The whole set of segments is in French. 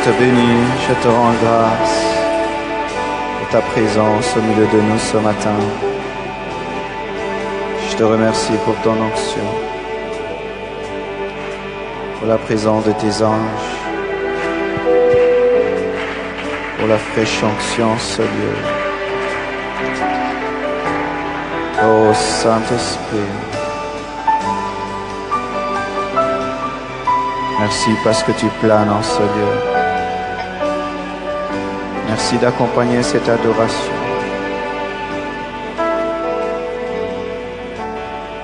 te bénis, je te rends grâce pour ta présence au milieu de nous ce matin. Je te remercie pour ton onction, pour la présence de tes anges, pour la fraîche onction, ce lieu. Oh Saint-Esprit, merci parce que tu planes en ce lieu. Merci d'accompagner cette adoration.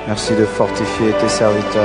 Merci de fortifier tes serviteurs.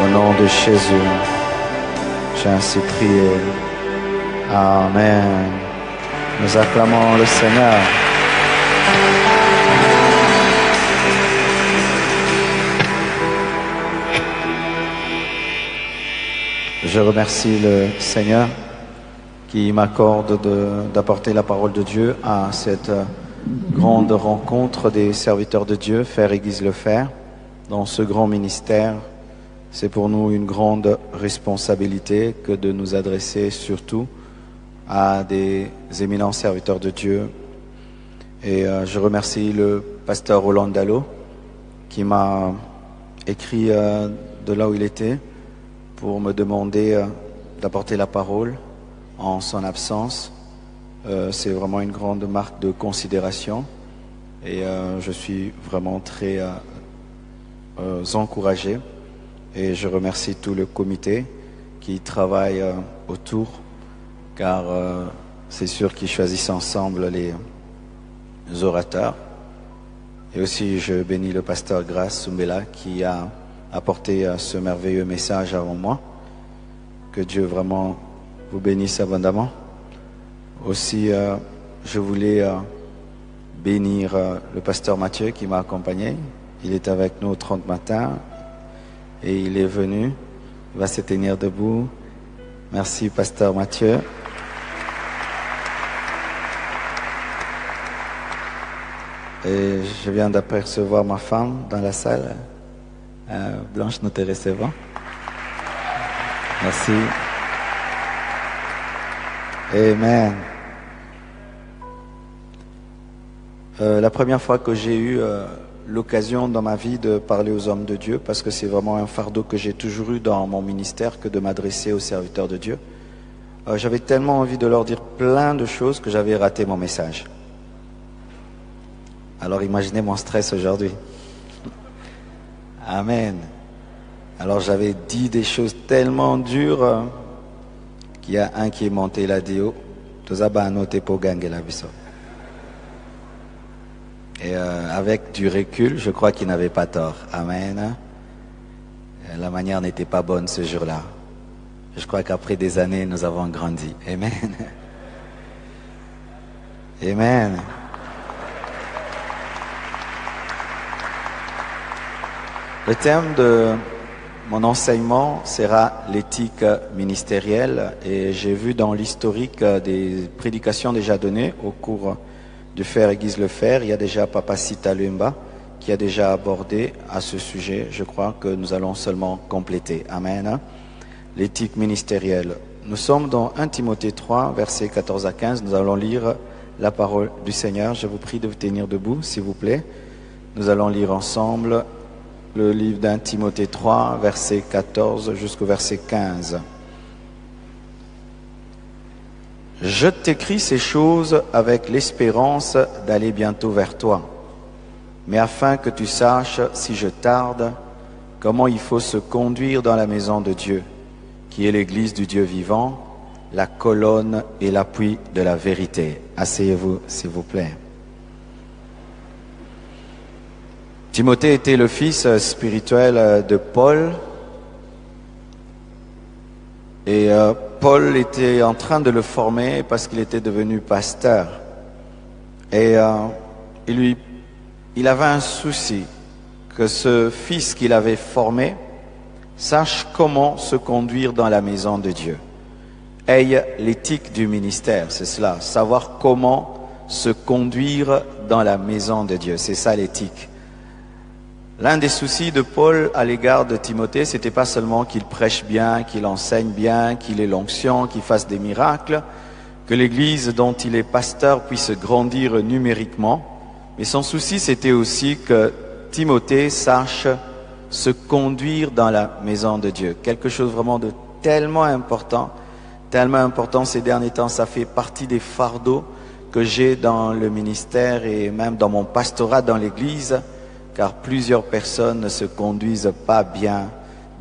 Au nom de Jésus, j'ai ainsi prié. Amen. Nous acclamons le Seigneur. Je remercie le Seigneur qui m'accorde d'apporter la parole de Dieu à cette grande rencontre des serviteurs de Dieu, Faire Église le Faire. Dans ce grand ministère, c'est pour nous une grande responsabilité que de nous adresser surtout à des éminents serviteurs de Dieu. Et je remercie le pasteur Roland Dallot qui m'a écrit de là où il était pour me demander d'apporter la parole en son absence. C'est vraiment une grande marque de considération et je suis vraiment très encouragé. Et je remercie tout le comité qui travaille autour, car c'est sûr qu'ils choisissent ensemble les orateurs. Et aussi, je bénis le pasteur Grace Sumbela qui a apporté ce merveilleux message avant moi. Que Dieu vraiment vous bénisse abondamment. Aussi, je voulais bénir le pasteur Mathieu qui m'a accompagné. Il est avec nous au 30 matin. Et il est venu, il va se tenir debout. Merci, pasteur Mathieu. Et je viens d'apercevoir ma femme dans la salle. Blanche, nous te recevons. Merci. Amen. La première fois que j'ai eu l'occasion dans ma vie de parler aux hommes de Dieu, parce que c'est vraiment un fardeau que j'ai toujours eu dans mon ministère que de m'adresser aux serviteurs de Dieu. J'avais tellement envie de leur dire plein de choses que j'avais raté mon message. Alors imaginez mon stress aujourd'hui. Amen. Alors j'avais dit des choses tellement dures qu'il y a un qui est monté là dit oh, tout ça va noter pour gagner la vie. Et avec du recul, je crois qu'il n'avait pas tort. Amen. La manière n'était pas bonne ce jour-là. Je crois qu'après des années, nous avons grandi. Amen. Amen. Le thème de mon enseignement sera l'éthique ministérielle. Et j'ai vu dans l'historique des prédications déjà données au cours de Faire Église le Faire, il y a déjà Papa Sita Lumba qui a déjà abordé à ce sujet. Je crois que nous allons seulement compléter. Amen. L'éthique ministérielle. Nous sommes dans 1 Timothée 3, versets 14 à 15. Nous allons lire la parole du Seigneur. Je vous prie de vous tenir debout, s'il vous plaît. Nous allons lire ensemble le livre d'1 Timothée 3, verset 14 jusqu'au verset 15. Je t'écris ces choses avec l'espérance d'aller bientôt vers toi, mais afin que tu saches, si je tarde, comment il faut se conduire dans la maison de Dieu, qui est l'église du Dieu vivant, la colonne et l'appui de la vérité. Asseyez-vous, s'il vous plaît. Timothée était le fils spirituel de Paul. Et Paul était en train de le former parce qu'il était devenu pasteur. Et il avait un souci, que ce fils qu'il avait formé sache comment se conduire dans la maison de Dieu. Ait l'éthique du ministère, c'est cela, savoir comment se conduire dans la maison de Dieu, c'est ça l'éthique. L'un des soucis de Paul à l'égard de Timothée, c'était pas seulement qu'il prêche bien, qu'il enseigne bien, qu'il ait l'onction, qu'il fasse des miracles, que l'église dont il est pasteur puisse grandir numériquement, mais son souci c'était aussi que Timothée sache se conduire dans la maison de Dieu. Quelque chose vraiment de tellement important ces derniers temps, ça fait partie des fardeaux que j'ai dans le ministère et même dans mon pastorat dans l'église, car plusieurs personnes ne se conduisent pas bien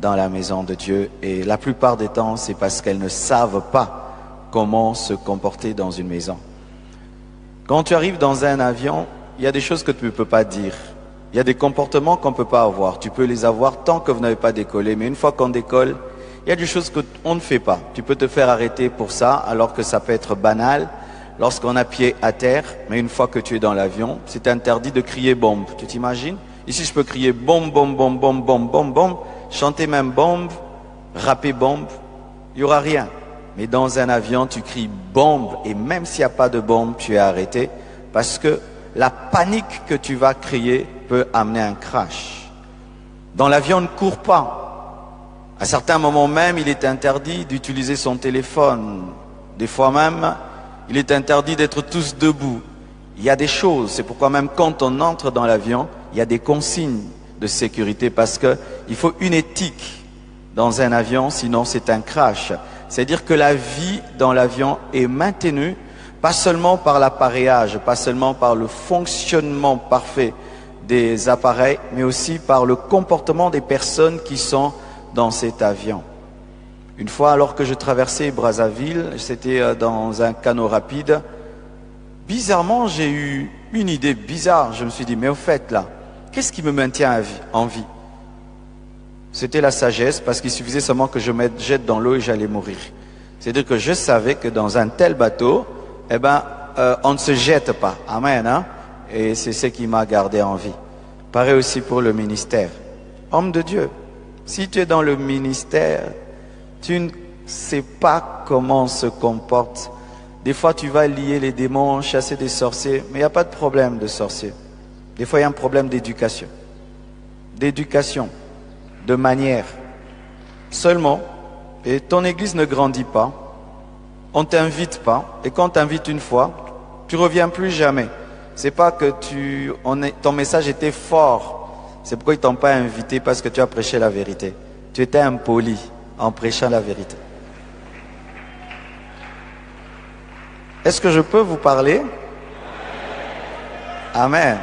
dans la maison de Dieu et la plupart des temps, c'est parce qu'elles ne savent pas comment se comporter dans une maison. Quand tu arrives dans un avion, il y a des choses que tu ne peux pas dire. Il y a des comportements qu'on ne peut pas avoir. Tu peux les avoir tant que vous n'avez pas décollé, mais une fois qu'on décolle, il y a des choses qu'on ne fait pas. Tu peux te faire arrêter pour ça, alors que ça peut être banal lorsqu'on a pied à terre, mais une fois que tu es dans l'avion, c'est interdit de crier bombe. Tu t'imagines? Ici, je peux crier bombe, bombe, bombe, bombe, bombe, bombe, bombe, chanter même bombe, rapper bombe, il n'y aura rien. Mais dans un avion, tu cries bombe, et même s'il n'y a pas de bombe, tu es arrêté, parce que la panique que tu vas crier peut amener un crash. Dans l'avion, on ne court pas. À certains moments même, il est interdit d'utiliser son téléphone. Des fois même, il est interdit d'être tous debout. Il y a des choses, c'est pourquoi même quand on entre dans l'avion, il y a des consignes de sécurité parce qu'il faut une éthique dans un avion, sinon c'est un crash. C'est-à-dire que la vie dans l'avion est maintenue, pas seulement par l'appareillage, pas seulement par le fonctionnement parfait des appareils, mais aussi par le comportement des personnes qui sont dans cet avion. Une fois, alors que je traversais Brazzaville, c'était dans un canot rapide, bizarrement, j'ai eu une idée bizarre. Je me suis dit, mais au fait, là, qu'est-ce qui me maintient en vie? C'était la sagesse, parce qu'il suffisait seulement que je me jette dans l'eau et j'allais mourir. C'est-à-dire que je savais que dans un tel bateau, on ne se jette pas. Amen, hein? Et c'est ce qui m'a gardé en vie. Pareil aussi pour le ministère. Homme de Dieu, si tu es dans le ministère, tu ne sais pas comment on se comporte. Des fois, tu vas lier les démons, chasser des sorciers, mais il n'y a pas de problème de sorcier. Des fois, il y a un problème d'éducation. D'éducation, de manière. Seulement, et ton église ne grandit pas, on ne t'invite pas, et quand on t'invite une fois, tu ne reviens plus jamais. C'est pas que ton message était fort. C'est pourquoi ils ne t'ont pas invité, parce que tu as prêché la vérité. Tu étais impoli en prêchant la vérité. Est-ce que je peux vous parler? Amen.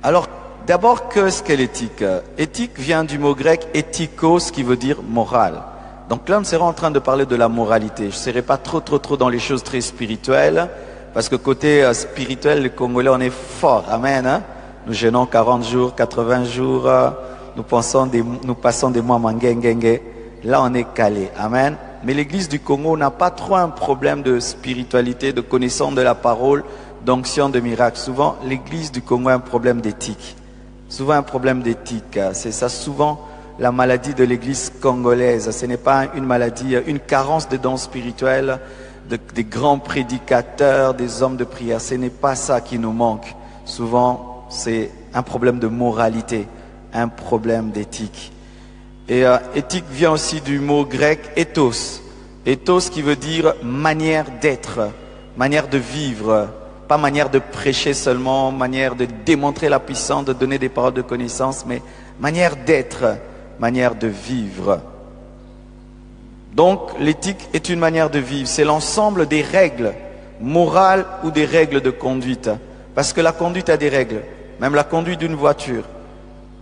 Alors, d'abord, qu'est-ce qu'est l'éthique? Éthique vient du mot grec éthikos, qui veut dire morale. Donc là, on sera en train de parler de la moralité. Je ne serai pas trop dans les choses très spirituelles, parce que côté spirituel, les Congolais, on est fort. Amen. Hein? Nous jeûnons 40 jours, 80 jours, nous passons des mois mangengengue. Là, on est calé. Amen. Mais l'église du Congo n'a pas trop un problème de spiritualité, de connaissance de la parole, d'onction, de miracle. Souvent, l'église du Congo a un problème d'éthique. Souvent un problème d'éthique. C'est ça souvent la maladie de l'église congolaise. Ce n'est pas une maladie, une carence de dons spirituels, des grands prédicateurs, des hommes de prière. Ce n'est pas ça qui nous manque. Souvent, c'est un problème de moralité, un problème d'éthique. Et éthique vient aussi du mot grec ethos. Ethos qui veut dire manière d'être, manière de vivre, pas manière de prêcher seulement, manière de démontrer la puissance, de donner des paroles de connaissance, mais manière d'être, manière de vivre. Donc l'éthique est une manière de vivre, c'est l'ensemble des règles morales ou des règles de conduite. Parce que la conduite a des règles, même la conduite d'une voiture.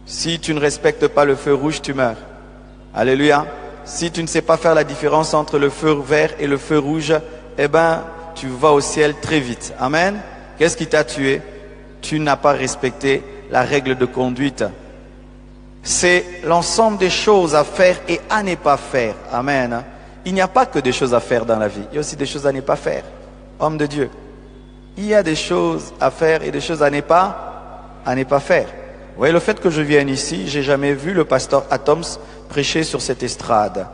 Si tu ne respectes pas le feu rouge, tu meurs. Alléluia. Si tu ne sais pas faire la différence entre le feu vert et le feu rouge, eh ben, tu vas au ciel très vite. Amen. Qu'est-ce qui t'a tué? Tu n'as pas respecté la règle de conduite. C'est l'ensemble des choses à faire et à ne pas faire. Amen. Il n'y a pas que des choses à faire dans la vie. Il y a aussi des choses à ne pas faire. Homme de Dieu. Il y a des choses à faire et des choses à ne pas faire. Vous voyez, le fait que je vienne ici, j'ai jamais vu le pasteur Atoms prêcher sur cette estrade.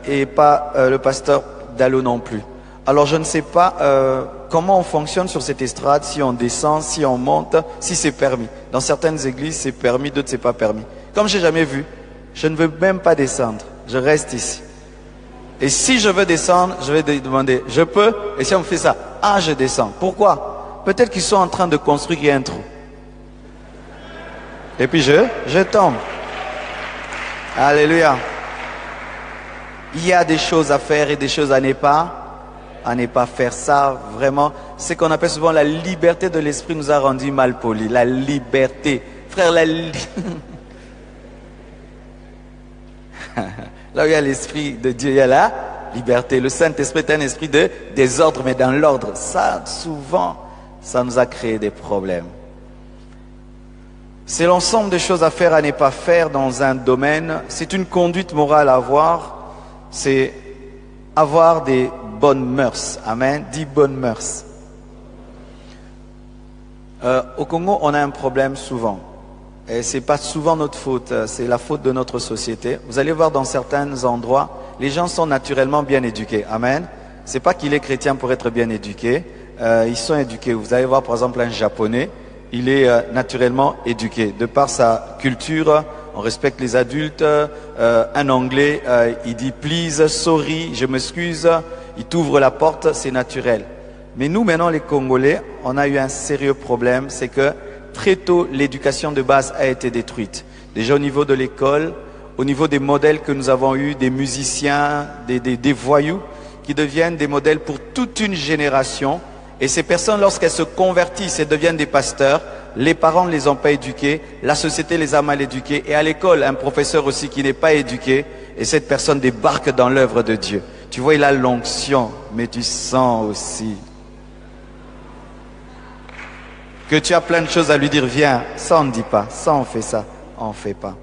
Et pas le pasteur Dallot non plus. Alors je ne sais pas comment on fonctionne sur cette estrade, si on descend, si on monte, si c'est permis. Dans certaines églises, c'est permis, d'autres, c'est pas permis. Comme j'ai jamais vu, je ne veux même pas descendre. Je reste ici. Et si je veux descendre, je vais demander, je peux? Et si on me fait ça, ah, je descends. Pourquoi? Peut-être qu'ils sont en train de construire un trou. Et puis je tombe. Alléluia. Il y a des choses à faire et des choses à ne pas faire. Ça, vraiment, c'est qu'on appelle souvent la liberté de l'esprit nous a rendu mal polis. La liberté. Frère, là où il y a l'esprit de Dieu, il y a la liberté. Le Saint-Esprit est un esprit de désordre, mais dans l'ordre. Ça, souvent, ça nous a créé des problèmes. C'est l'ensemble des choses à faire, à ne pas faire dans un domaine. C'est une conduite morale à avoir. C'est avoir des bonnes mœurs. Amen. 10 bonnes mœurs. Au Congo, on a un problème souvent. Et c'est pas souvent notre faute, c'est la faute de notre société. Vous allez voir dans certains endroits, les gens sont naturellement bien éduqués. Amen. C'est pas qu'il est chrétien pour être bien éduqué. Ils sont éduqués. Vous allez voir par exemple un Japonais, il est naturellement éduqué. De par sa culture, on respecte les adultes. Un Anglais, il dit please, sorry, je m'excuse. Il t'ouvre la porte, c'est naturel. Mais nous maintenant les Congolais, on a eu un sérieux problème, c'est que très tôt, l'éducation de base a été détruite. Déjà au niveau de l'école, au niveau des modèles que nous avons eus, des musiciens, des voyous, qui deviennent des modèles pour toute une génération. Et ces personnes, lorsqu'elles se convertissent et deviennent des pasteurs, les parents ne les ont pas éduqués, la société les a mal éduqués. Et à l'école, un professeur aussi qui n'est pas éduqué, et cette personne débarque dans l'œuvre de Dieu. Tu vois, il a l'onction, mais tu sens aussi que tu as plein de choses à lui dire, viens, ça on ne dit pas, ça on fait ça, on ne fait pas.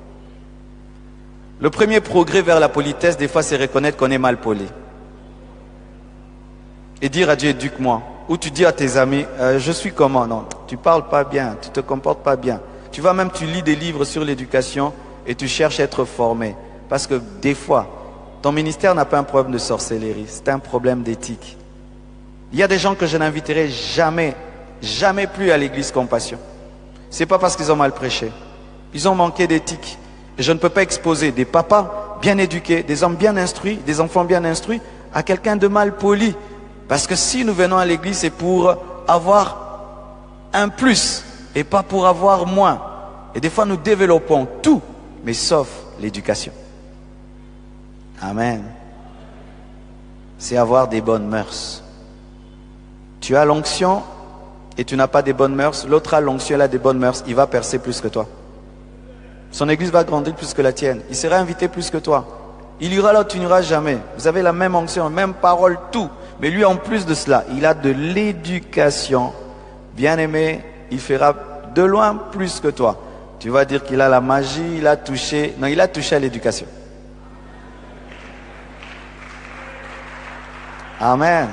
Le premier progrès vers la politesse, des fois, c'est reconnaître qu'on est mal poli. Et dire à Dieu, éduque-moi. Ou tu dis à tes amis, je suis comment? Non, tu parles pas bien, tu te comportes pas bien. Tu vas même, tu lis des livres sur l'éducation et tu cherches à être formé. Parce que des fois, ton ministère n'a pas un problème de sorcellerie, c'est un problème d'éthique. Il y a des gens que je n'inviterai jamais plus à l'église Compassion. C'est pas parce qu'ils ont mal prêché. Ils ont manqué d'éthique. Et je ne peux pas exposer des papas bien éduqués, des hommes bien instruits, des enfants bien instruits, à quelqu'un de mal poli. Parce que si nous venons à l'église, c'est pour avoir un plus et pas pour avoir moins. Et des fois, nous développons tout, mais sauf l'éducation. Amen. C'est avoir des bonnes mœurs. Tu as l'onction et tu n'as pas des bonnes mœurs, l'autre a l'onction, elle a des bonnes mœurs, il va percer plus que toi. Son église va grandir plus que la tienne. Il sera invité plus que toi. Il ira là où tu n'iras jamais. Vous avez la même onction, la même parole, tout. Mais lui, en plus de cela, il a de l'éducation. Bien aimé, il fera de loin plus que toi. Tu vas dire qu'il a la magie, il a touché. Non, il a touché à l'éducation. Amen.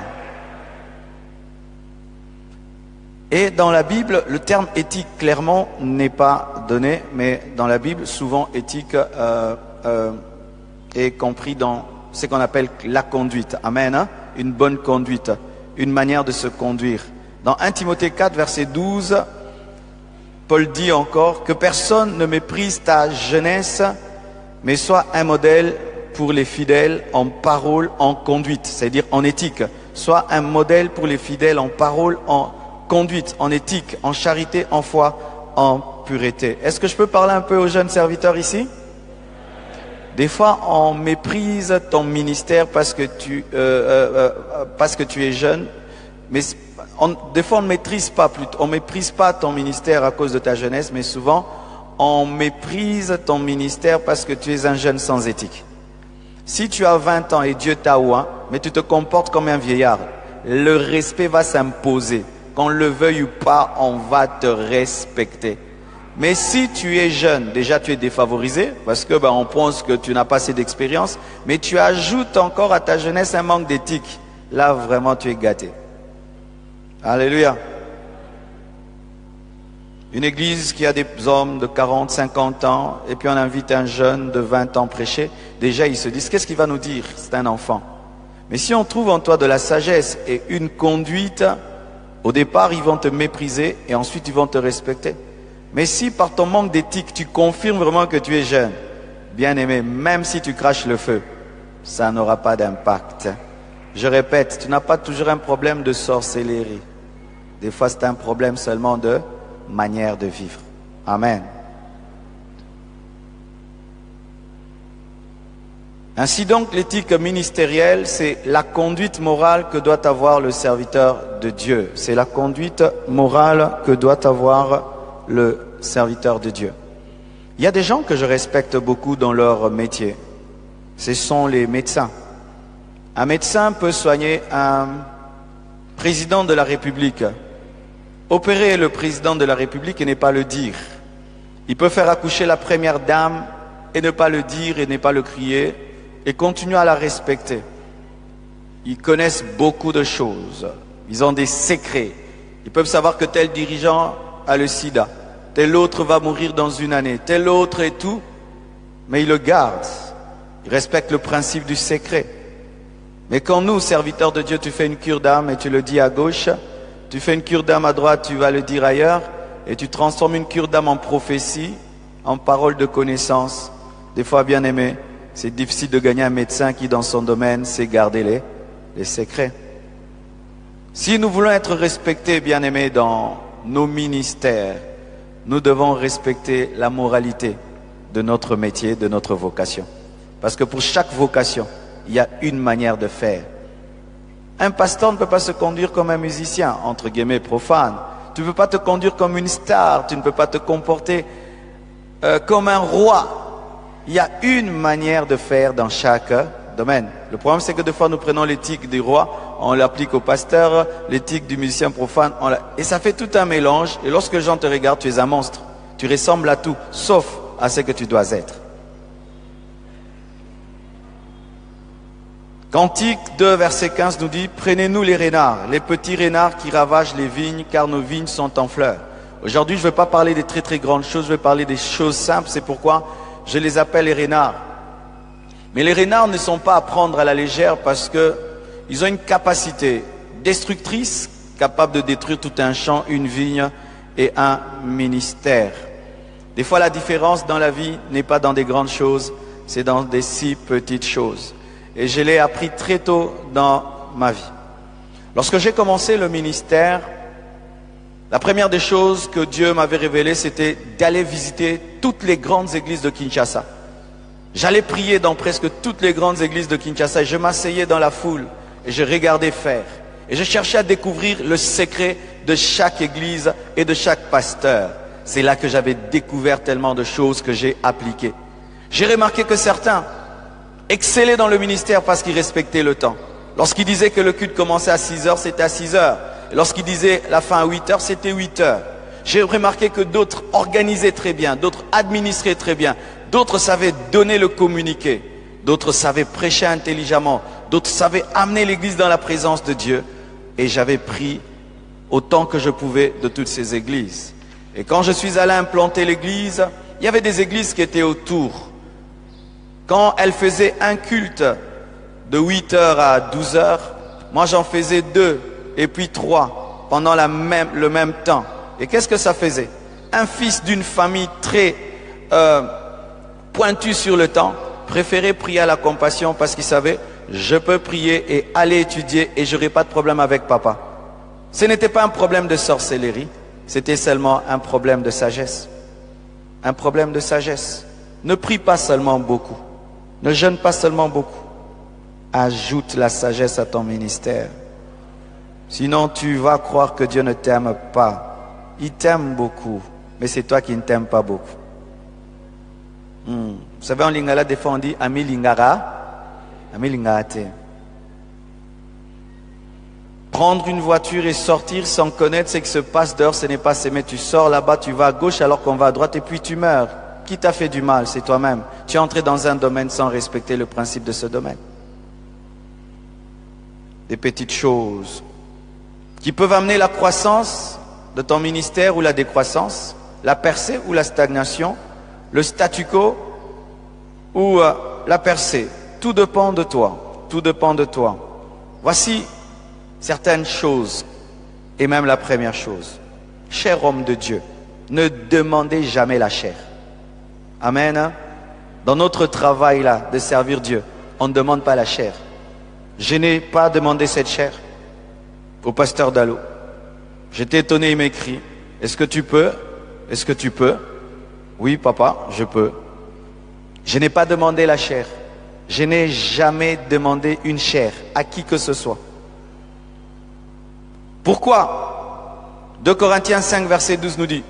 Et dans la Bible, le terme éthique clairement n'est pas donné, mais dans la Bible, souvent éthique est compris dans ce qu'on appelle la conduite. Amen. Hein? Une bonne conduite, une manière de se conduire. Dans 1 Timothée 4, verset 12, Paul dit encore que personne ne méprise ta jeunesse, mais sois un modèle pour les fidèles en parole, en conduite, c'est-à-dire en éthique. Sois un modèle pour les fidèles en parole, en conduite, en éthique, en charité, en foi, en pureté. Est-ce que je peux parler un peu aux jeunes serviteurs ici? Des fois, on méprise ton ministère parce que tu es jeune, mais des fois on ne méprise pas ton ministère à cause de ta jeunesse, mais souvent on méprise ton ministère parce que tu es un jeune sans éthique. Si tu as 20 ans et Dieu t'a oint, mais tu te comportes comme un vieillard, le respect va s'imposer. Qu'on le veuille ou pas, on va te respecter. Mais si tu es jeune, déjà tu es défavorisé, parce que on pense que tu n'as pas assez d'expérience, mais tu ajoutes encore à ta jeunesse un manque d'éthique. Là, vraiment, tu es gâté. Alléluia. Une église qui a des hommes de 40, 50 ans, et puis on invite un jeune de 20 ans prêcher, déjà ils se disent, qu'est-ce qu'il va nous dire? C'est un enfant. Mais si on trouve en toi de la sagesse et une conduite, au départ ils vont te mépriser et ensuite ils vont te respecter. Mais si par ton manque d'éthique, tu confirmes vraiment que tu es jeune, bien aimé, même si tu craches le feu, ça n'aura pas d'impact. Je répète, tu n'as pas toujours un problème de sorcellerie. Des fois c'est un problème seulement de manière de vivre. Amen. Ainsi donc, l'éthique ministérielle, c'est la conduite morale que doit avoir le serviteur de Dieu. C'est la conduite morale que doit avoir le serviteur de Dieu. Il y a des gens que je respecte beaucoup dans leur métier. Ce sont les médecins. Un médecin peut soigner un président de la République. Opérer le président de la République et ne pas le dire. Il peut faire accoucher la première dame et ne pas le dire et ne pas le crier et continuer à la respecter. Ils connaissent beaucoup de choses. Ils ont des secrets. Ils peuvent savoir que tel dirigeant a le sida, tel autre va mourir dans une année, tel autre et tout, mais ils le gardent. Ils respectent le principe du secret. Mais quand nous, serviteurs de Dieu, tu fais une cure d'âme et tu le dis à gauche, tu fais une cure d'âme à droite, tu vas le dire ailleurs, et tu transformes une cure d'âme en prophétie, en parole de connaissance. Des fois, bien aimé, c'est difficile de gagner un médecin qui, dans son domaine, sait garder les secrets. Si nous voulons être respectés, bien aimés, dans nos ministères, nous devons respecter la moralité de notre métier, de notre vocation. Parce que pour chaque vocation, il y a une manière de faire. Un pasteur ne peut pas se conduire comme un musicien, entre guillemets, profane. Tu ne peux pas te conduire comme une star, tu ne peux pas te comporter comme un roi. Il y a une manière de faire dans chaque domaine. Le problème, c'est que des fois, nous prenons l'éthique du roi, on l'applique au pasteur, l'éthique du musicien profane, et ça fait tout un mélange. Et lorsque les gens te regardent, tu es un monstre. Tu ressembles à tout, sauf à ce que tu dois être. Cantique 2, verset 15 nous dit, prenez-nous les renards, les petits renards qui ravagent les vignes, car nos vignes sont en fleurs. Aujourd'hui, je ne vais pas parler des très très grandes choses, je vais parler des choses simples, c'est pourquoi je les appelle les renards. Mais les renards ne sont pas à prendre à la légère parce qu'ils ont une capacité destructrice, capable de détruire tout un champ, une vigne et un ministère. Des fois, la différence dans la vie n'est pas dans des grandes choses, c'est dans des si petites choses. Et je l'ai appris très tôt dans ma vie. Lorsque j'ai commencé le ministère, la première des choses que Dieu m'avait révélé, c'était d'aller visiter toutes les grandes églises de Kinshasa. J'allais prier dans presque toutes les grandes églises de Kinshasa et je m'asseyais dans la foule et je regardais faire. Et je cherchais à découvrir le secret de chaque église et de chaque pasteur. C'est là que j'avais découvert tellement de choses que j'ai appliquées. J'ai remarqué que certains excellaient dans le ministère parce qu'ils respectaient le temps. Lorsqu'ils disaient que le culte commençait à 6 heures, c'était à 6 heures. Lorsqu'ils disaient la fin à 8 heures, c'était 8 heures. J'ai remarqué que d'autres organisaient très bien, d'autres administraient très bien, d'autres savaient donner le communiqué, d'autres savaient prêcher intelligemment, d'autres savaient amener l'église dans la présence de Dieu. Et j'avais pris autant que je pouvais de toutes ces églises. Et quand je suis allé implanter l'église, il y avait des églises qui étaient autour. Quand elles faisaient un culte de 8 heures à 12 heures, moi j'en faisais 2 et puis 3 pendant le même temps. Et qu'est-ce que ça faisait? Un fils d'une famille très pointu sur le temps préférait prier à la compassion parce qu'il savait, je peux prier et aller étudier et je n'aurai pas de problème avec papa. Ce n'était pas un problème de sorcellerie, c'était seulement un problème de sagesse. Un problème de sagesse. Ne prie pas seulement beaucoup. Ne jeûne pas seulement beaucoup. Ajoute la sagesse à ton ministère. Sinon, tu vas croire que Dieu ne t'aime pas. Il t'aime beaucoup, mais c'est toi qui ne t'aimes pas beaucoup. Vous savez, en lingala, des fois on dit Ami lingara, Ami lingate. Prendre une voiture et sortir sans connaître ce qui se passe dehors, ce n'est pas s'aimer. Tu sors là-bas, tu vas à gauche alors qu'on va à droite et puis tu meurs. Qui t'a fait du mal? C'est toi-même. Tu es entré dans un domaine sans respecter le principe de ce domaine. Des petites choses qui peuvent amener la croissance de ton ministère ou la décroissance, la percée ou la stagnation, le statu quo ou la percée. Tout dépend de toi. Tout dépend de toi. Voici certaines choses, et même la première chose. Cher homme de Dieu, ne demandez jamais la chair. Amen. Dans notre travail là, de servir Dieu, on ne demande pas la chair. Je n'ai pas demandé cette chair au pasteur Dallot. J'étais étonné, il m'écrit, est-ce que tu peux? Est-ce que tu peux? Oui, papa, je peux. Je n'ai pas demandé la chair. Je n'ai jamais demandé une chair à qui que ce soit. Pourquoi? 2 Corinthiens 5, verset 12 nous dit,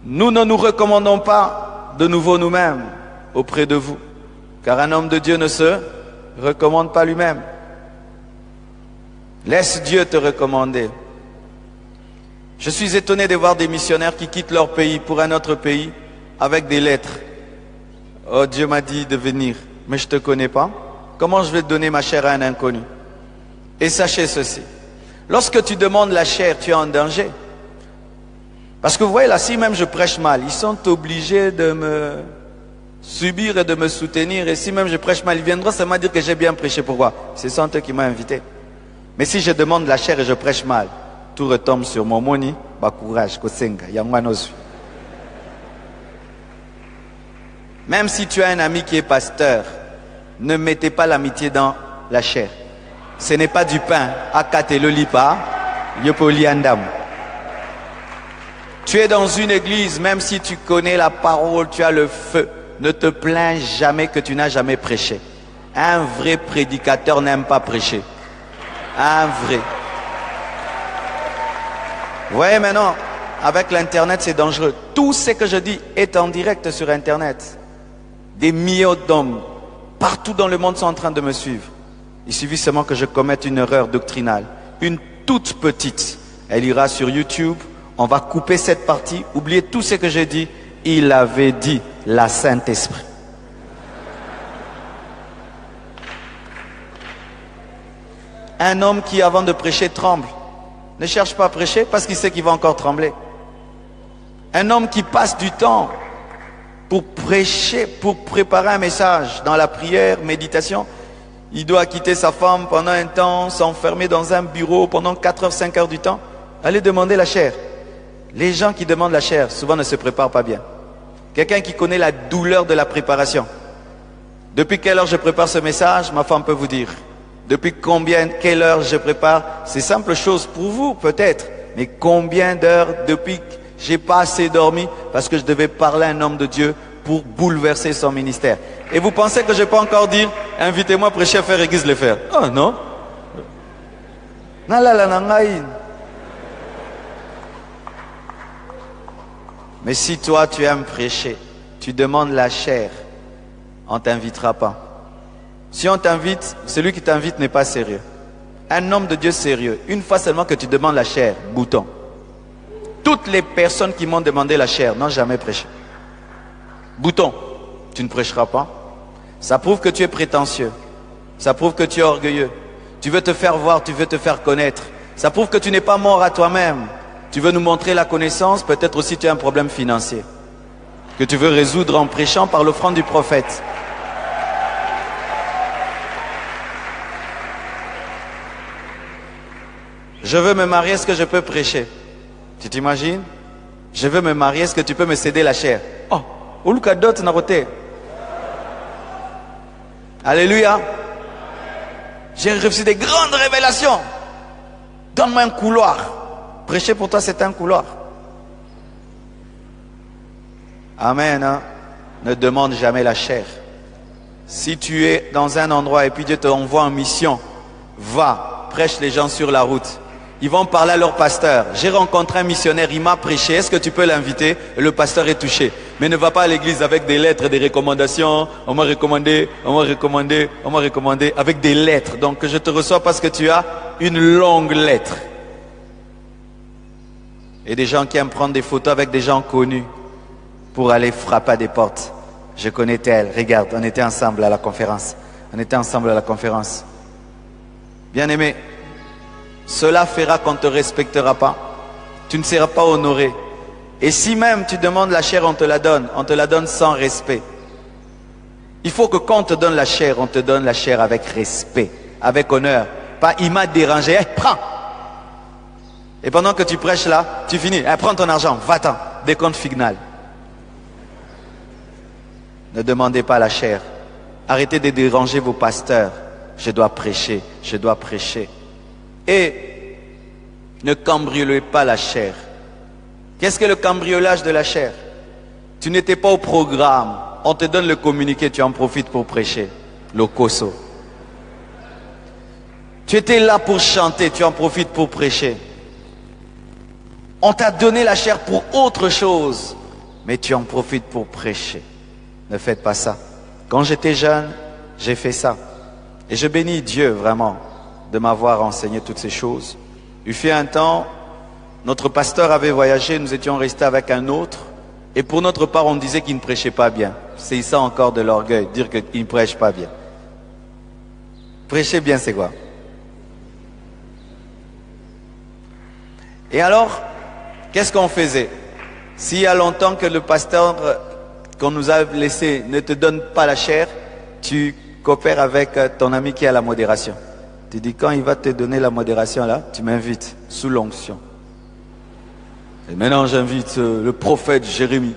nous ne nous recommandons pas de nouveau nous-mêmes auprès de vous, car un homme de Dieu ne se recommande pas lui-même. Laisse Dieu te recommander. Je suis étonné de voir des missionnaires qui quittent leur pays pour un autre pays avec des lettres. Oh, Dieu m'a dit de venir, mais je ne te connais pas. Comment je vais donner ma chair à un inconnu? Et sachez ceci, lorsque tu demandes la chair, tu es en danger. Parce que vous voyez là, si même je prêche mal, ils sont obligés de me subir et de me soutenir. Et si même je prêche mal, ils viendront seulement dire que j'ai bien prêché. Pourquoi? Ce sont eux qui m'ont invité. Mais si je demande la chair et je prêche mal, tout retombe sur mon moni, bah courage, kosenga, yangwanosu. Même si tu as un ami qui est pasteur, ne mettez pas l'amitié dans la chair. Ce n'est pas du pain. Akatelo lipa, yopoli andam. Tu es dans une église, même si tu connais la parole, tu as le feu. Ne te plains jamais que tu n'as jamais prêché. Un vrai prédicateur n'aime pas prêcher. Un vrai. Vous voyez maintenant, avec l'internet c'est dangereux. Tout ce que je dis est en direct sur internet. Des millions d'hommes partout dans le monde sont en train de me suivre. Il suffit seulement que je commette une erreur doctrinale. Une toute petite. Elle ira sur YouTube. On va couper cette partie. Oubliez tout ce que j'ai dit. Il avait dit la Saint-Esprit. Un homme qui avant de prêcher tremble. Ne cherche pas à prêcher parce qu'il sait qu'il va encore trembler. Un homme qui passe du temps pour prêcher, pour préparer un message dans la prière, méditation. Il doit quitter sa femme pendant un temps, s'enfermer dans un bureau pendant 4 heures, 5 heures du temps. Allez demander la chair. Les gens qui demandent la chair, souvent ne se préparent pas bien. Quelqu'un qui connaît la douleur de la préparation. Depuis quelle heure je prépare ce message, ma femme peut vous dire. Depuis quelle heure je prépare ces simples choses pour vous peut-être. Mais combien d'heures depuis que j'ai pas assez dormi parce que je devais parler à un homme de Dieu pour bouleverser son ministère. Et vous pensez que je peux encore dire, invitez-moi à prêcher, faire église, le faire. Oh non. Mais si toi tu aimes prêcher, tu demandes la chair, on ne t'invitera pas. Si on t'invite, celui qui t'invite n'est pas sérieux. Un homme de Dieu sérieux, une fois seulement que tu demandes la chair, bouton. Toutes les personnes qui m'ont demandé la chair n'ont jamais prêché. Bouton, tu ne prêcheras pas. Ça prouve que tu es prétentieux. Ça prouve que tu es orgueilleux. Tu veux te faire voir, tu veux te faire connaître. Ça prouve que tu n'es pas mort à toi-même. Tu veux nous montrer la connaissance, peut-être aussi tu as un problème financier que tu veux résoudre en prêchant par l'offrande du prophète. Je veux me marier, est-ce que je peux prêcher? Tu t'imagines? Je veux me marier, est-ce que tu peux me céder la chair? Oh, uluka dot na rote. Alléluia. J'ai reçu des grandes révélations. Donne-moi un couloir. Prêcher pour toi, c'est un couloir. Amen. Hein? Ne demande jamais la chair. Si tu es dans un endroit et puis Dieu te envoie en mission, va, prêche les gens sur la route. Ils vont parler à leur pasteur. J'ai rencontré un missionnaire, il m'a prêché. Est-ce que tu peux l'inviter? Le pasteur est touché. Mais ne va pas à l'église avec des lettres, des recommandations. On m'a recommandé, on m'a recommandé, on m'a recommandé, avec des lettres. Donc je te reçois parce que tu as une longue lettre. Et des gens qui aiment prendre des photos avec des gens connus pour aller frapper à des portes. Je connais tel, regarde, on était ensemble à la conférence. On était ensemble à la conférence. Bien-aimé, cela fera qu'on ne te respectera pas. Tu ne seras pas honoré. Et si même tu demandes la chair, on te la donne sans respect. Il faut que quand on te donne la chair, on te donne la chair avec respect, avec honneur. Pas il m'a dérangé, prends. Et pendant que tu prêches là, tu finis, prends ton argent, va-t'en, décompte final. Ne demandez pas la chair. Arrêtez de déranger vos pasteurs. Je dois prêcher, je dois prêcher. Et ne cambriolez pas la chair. Qu'est-ce que le cambriolage de la chair? Tu n'étais pas au programme. On te donne le communiqué, tu en profites pour prêcher. Le koso. Tu étais là pour chanter, tu en profites pour prêcher. On t'a donné la chair pour autre chose, mais tu en profites pour prêcher. Ne faites pas ça. Quand j'étais jeune, j'ai fait ça. Et je bénis Dieu vraiment de m'avoir enseigné toutes ces choses. Il fut un temps, notre pasteur avait voyagé, nous étions restés avec un autre. Et pour notre part, on disait qu'il ne prêchait pas bien. C'est ça encore de l'orgueil, dire qu'il ne prêche pas bien. Prêcher bien, c'est quoi? Et alors, qu'est-ce qu'on faisait? S'il y a longtemps que le pasteur qu'on nous a laissé ne te donne pas la chair, tu coopères avec ton ami qui a la modération. Tu dis, quand il va te donner la modération là, tu m'invites sous l'onction. Et maintenant j'invite le prophète Jérémie.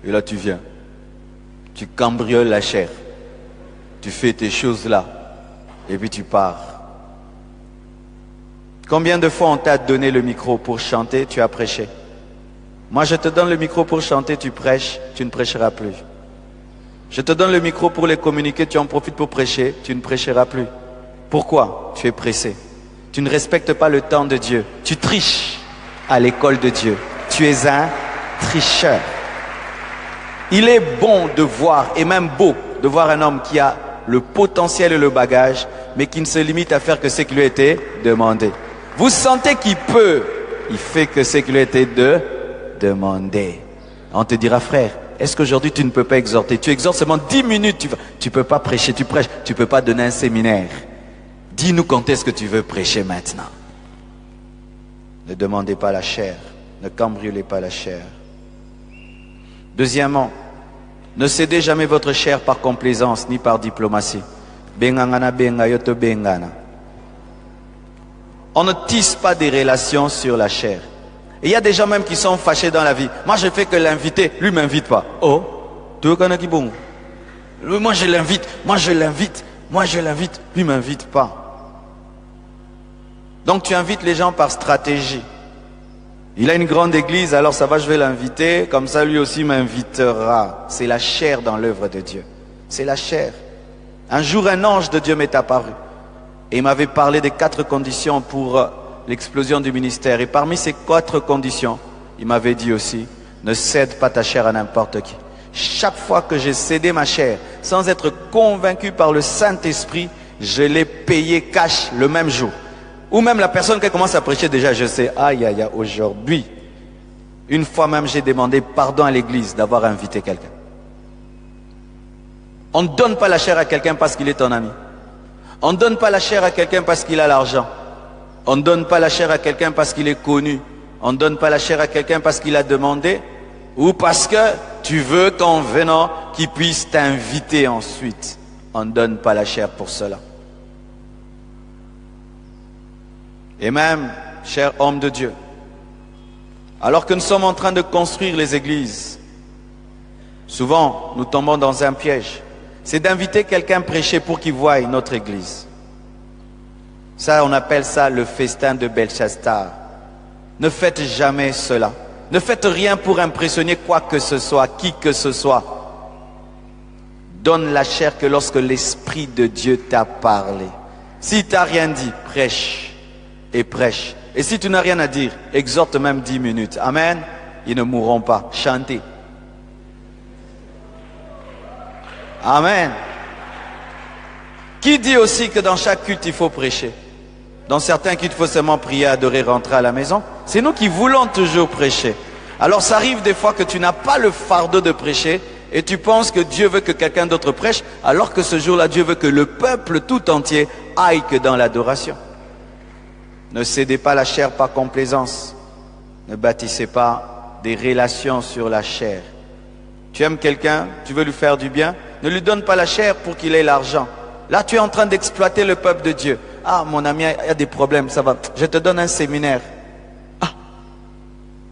Et là tu viens. Tu cambrioles la chair. Tu fais tes choses là. Et puis tu pars. Combien de fois on t'a donné le micro pour chanter, tu as prêché? Moi je te donne le micro pour chanter, tu prêches, tu ne prêcheras plus. Je te donne le micro pour les communiquer, tu en profites pour prêcher, tu ne prêcheras plus. Pourquoi? Tu es pressé. Tu ne respectes pas le temps de Dieu. Tu triches à l'école de Dieu. Tu es un tricheur. Il est bon de voir, et même beau, de voir un homme qui a le potentiel et le bagage, mais qui ne se limite à faire que ce qui lui a été demandé. Vous sentez qu'il peut, il fait que ce qui lui a été demandé. On te dira, frère, est-ce qu'aujourd'hui tu ne peux pas exhorter? Tu exhortes seulement 10 minutes, tu ne peux pas prêcher, tu prêches, tu ne peux pas donner un séminaire. Dis-nous quand est-ce que tu veux prêcher maintenant. Ne demandez pas la chair, ne cambriolez pas la chair. Deuxièmement, ne cédez jamais votre chair par complaisance ni par diplomatie. Bengangana benga yoto bengana. On ne tisse pas des relations sur la chair. Et il y a des gens même qui sont fâchés dans la vie. Moi je fais que l'inviter, lui ne m'invite pas. Oh, tu veux qu'on a qui bon? Moi je l'invite, lui ne m'invite pas. Donc tu invites les gens par stratégie. Il a une grande église, alors ça va, je vais l'inviter, comme ça lui aussi m'invitera. C'est la chair dans l'œuvre de Dieu. C'est la chair. Un jour, un ange de Dieu m'est apparu. Et il m'avait parlé des 4 conditions pour l'explosion du ministère. Et parmi ces 4 conditions, il m'avait dit aussi, ne cède pas ta chair à n'importe qui. Chaque fois que j'ai cédé ma chair, sans être convaincu par le Saint-Esprit, je l'ai payé cash le même jour. Ou même la personne qui commence à prêcher déjà, je sais, aïe aïe aïe, aujourd'hui, une fois même j'ai demandé pardon à l'église d'avoir invité quelqu'un. On ne donne pas la chair à quelqu'un parce qu'il est ton ami. On ne donne pas la chair à quelqu'un parce qu'il a l'argent. On ne donne pas la chair à quelqu'un parce qu'il est connu. On ne donne pas la chair à quelqu'un parce qu'il a demandé. Ou parce que tu veux qu'en venant, qu'il puisse t'inviter ensuite. On ne donne pas la chair pour cela. Et même, cher homme de Dieu, alors que nous sommes en train de construire les églises, souvent nous tombons dans un piège. C'est d'inviter quelqu'un prêcher pour qu'il voie notre église. Ça, on appelle ça le festin de Belchastar. Ne faites jamais cela. Ne faites rien pour impressionner quoi que ce soit, qui que ce soit. Donne la chair que lorsque l'Esprit de Dieu t'a parlé. Si tu n'as rien dit, prêche. Et prêche. Et si tu n'as rien à dire, exhorte même 10 minutes. Amen. Ils ne mourront pas. Chantez. Amen. Qui dit aussi que dans chaque culte, il faut prêcher? Dans certains cultes, il faut seulement prier, adorer, rentrer à la maison. C'est nous qui voulons toujours prêcher. Alors ça arrive des fois que tu n'as pas le fardeau de prêcher et tu penses que Dieu veut que quelqu'un d'autre prêche, alors que ce jour-là, Dieu veut que le peuple tout entier aille que dans l'adoration. Ne cédez pas la chair par complaisance. Ne bâtissez pas des relations sur la chair. Tu aimes quelqu'un, tu veux lui faire du bien, ne lui donne pas la chair pour qu'il ait l'argent. Là, tu es en train d'exploiter le peuple de Dieu. Ah, mon ami, il y a des problèmes, ça va. Je te donne un séminaire. Ah,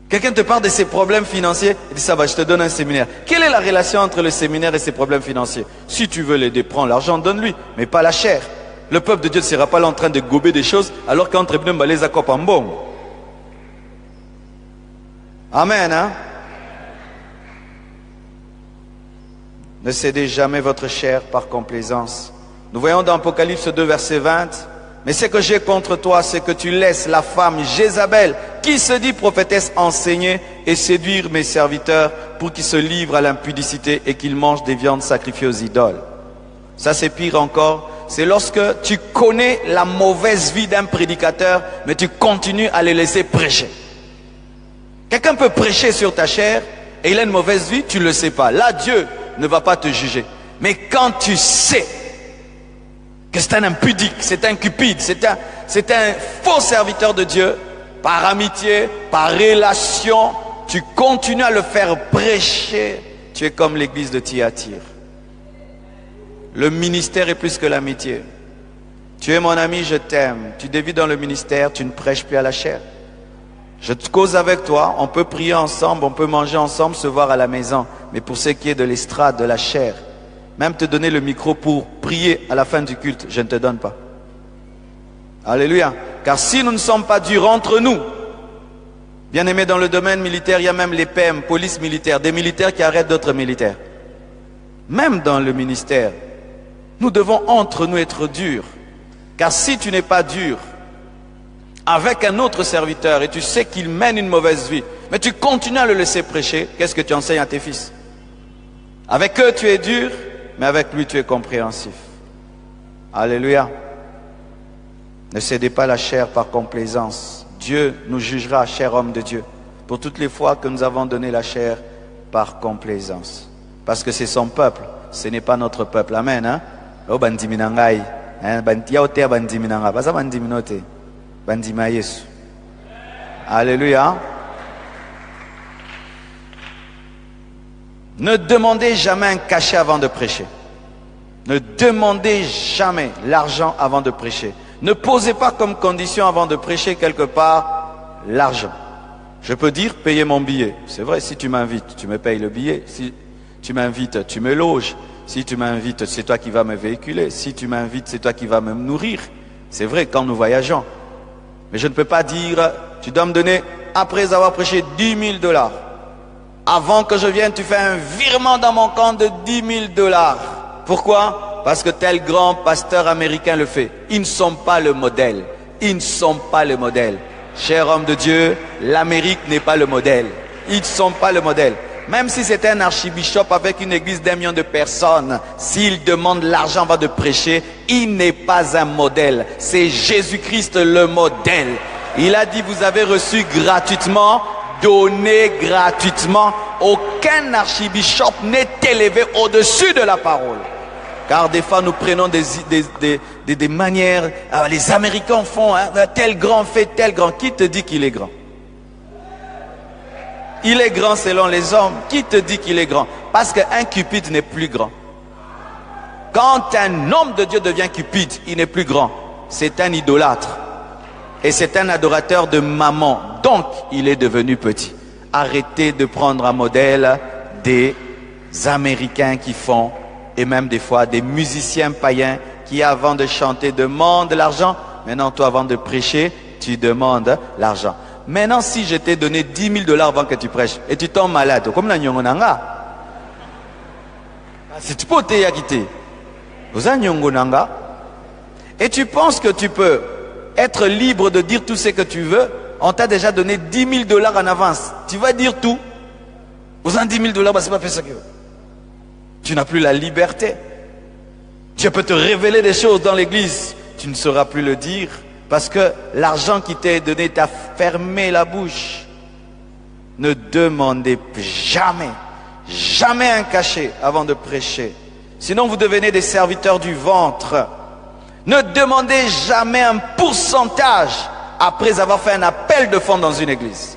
quelqu'un te parle de ses problèmes financiers, il dit ça va, je te donne un séminaire. Quelle est la relation entre le séminaire et ses problèmes financiers? Si tu veux l'aider, prends l'argent, donne-lui, mais pas la chair. Le peuple de Dieu ne sera pas là en train de gober des choses, alors qu'entre eux, les accopent en bon. Amen, hein? Ne cédez jamais votre chair par complaisance. Nous voyons dans Apocalypse 2, verset 20, « Mais ce que j'ai contre toi, c'est que tu laisses la femme Jézabel, qui se dit prophétesse, enseigner et séduire mes serviteurs pour qu'ils se livrent à l'impudicité et qu'ils mangent des viandes sacrifiées aux idoles. » Ça, c'est pire encore. C'est lorsque tu connais la mauvaise vie d'un prédicateur, mais tu continues à le laisser prêcher. Quelqu'un peut prêcher sur ta chair et il a une mauvaise vie, tu ne le sais pas. Là, Dieu ne va pas te juger. Mais quand tu sais que c'est un impudique, c'est un cupide, c'est un faux serviteur de Dieu, par amitié, par relation, tu continues à le faire prêcher, tu es comme l'église de Thyatire. Le ministère est plus que l'amitié. Tu es mon ami, je t'aime. Tu dévis dans le ministère, tu ne prêches plus à la chair. Je te cause avec toi, on peut prier ensemble, on peut manger ensemble, se voir à la maison. Mais pour ce qui est de l'estrade, de la chair, même te donner le micro pour prier à la fin du culte, je ne te donne pas. Alléluia. Car si nous ne sommes pas durs entre nous, bien aimés, dans le domaine militaire, il y a même les PM, police militaire, des militaires qui arrêtent d'autres militaires. Même dans le ministère, nous devons entre nous être durs. Car si tu n'es pas dur avec un autre serviteur et tu sais qu'il mène une mauvaise vie, mais tu continues à le laisser prêcher, qu'est-ce que tu enseignes à tes fils? Avec eux tu es dur, mais avec lui tu es compréhensif. Alléluia. Ne cédez pas la chair par complaisance. Dieu nous jugera, cher homme de Dieu, pour toutes les fois que nous avons donné la chair par complaisance. Parce que c'est son peuple, ce n'est pas notre peuple. Amen. Hein? Oh, bandiminangai. Bantiaote bandiminanga. Basa bandiminote. Bandima Yesu. Alléluia. Ne demandez jamais un cachet avant de prêcher. Ne demandez jamais l'argent avant de prêcher. Ne posez pas comme condition avant de prêcher quelque part l'argent. Je peux dire payer mon billet. C'est vrai, si tu m'invites, tu me payes le billet. Si tu m'invites, tu me loges. Si tu m'invites, c'est toi qui vas me véhiculer. Si tu m'invites, c'est toi qui vas me nourrir. C'est vrai quand nous voyageons. Mais je ne peux pas dire, tu dois me donner, après avoir prêché 10 000 $. Avant que je vienne, tu fais un virement dans mon compte de 10 000 $. Pourquoi? Parce que tel grand pasteur américain le fait. Ils ne sont pas le modèle. Ils ne sont pas le modèle. Cher homme de Dieu, l'Amérique n'est pas le modèle. Ils ne sont pas le modèle. Même si c'est un archibishop avec une église d'1 million de personnes, s'il demande l'argent avant de prêcher, il n'est pas un modèle. C'est Jésus-Christ le modèle. Il a dit, vous avez reçu gratuitement, donnez gratuitement. Aucun archibishop n'est élevé au-dessus de la parole. Car des fois nous prenons des manières, les Américains font, hein, tel grand fait tel grand. Qui te dit qu'il est grand? Il est grand selon les hommes. Qui te dit qu'il est grand? Parce qu'un cupide n'est plus grand. Quand un homme de Dieu devient cupide, il n'est plus grand. C'est un idolâtre. Et c'est un adorateur de maman. Donc, il est devenu petit. Arrêtez de prendre un modèle des Américains qui font, et même des fois des musiciens païens qui avant de chanter demandent l'argent. Maintenant, toi, avant de prêcher, tu demandes l'argent. Maintenant, si je t'ai donné 10 000 $ avant que tu prêches, et tu tombes malade, comme la nyongonanga, si tu peux te quitter, et tu penses que tu peux être libre de dire tout ce que tu veux, on t'a déjà donné 10 000 $ en avance. Tu vas dire tout. Vous en 10 000 $, c'est pas fait ça que. Tu n'as plus la liberté. Dieu peut te révéler des choses dans l'église. Tu ne sauras plus le dire parce que l'argent qui t'est donné t'a fermé la bouche. Ne demandez jamais, jamais un cachet avant de prêcher. Sinon vous devenez des serviteurs du ventre. Ne demandez jamais un pourcentage après avoir fait un appel de fonds dans une église.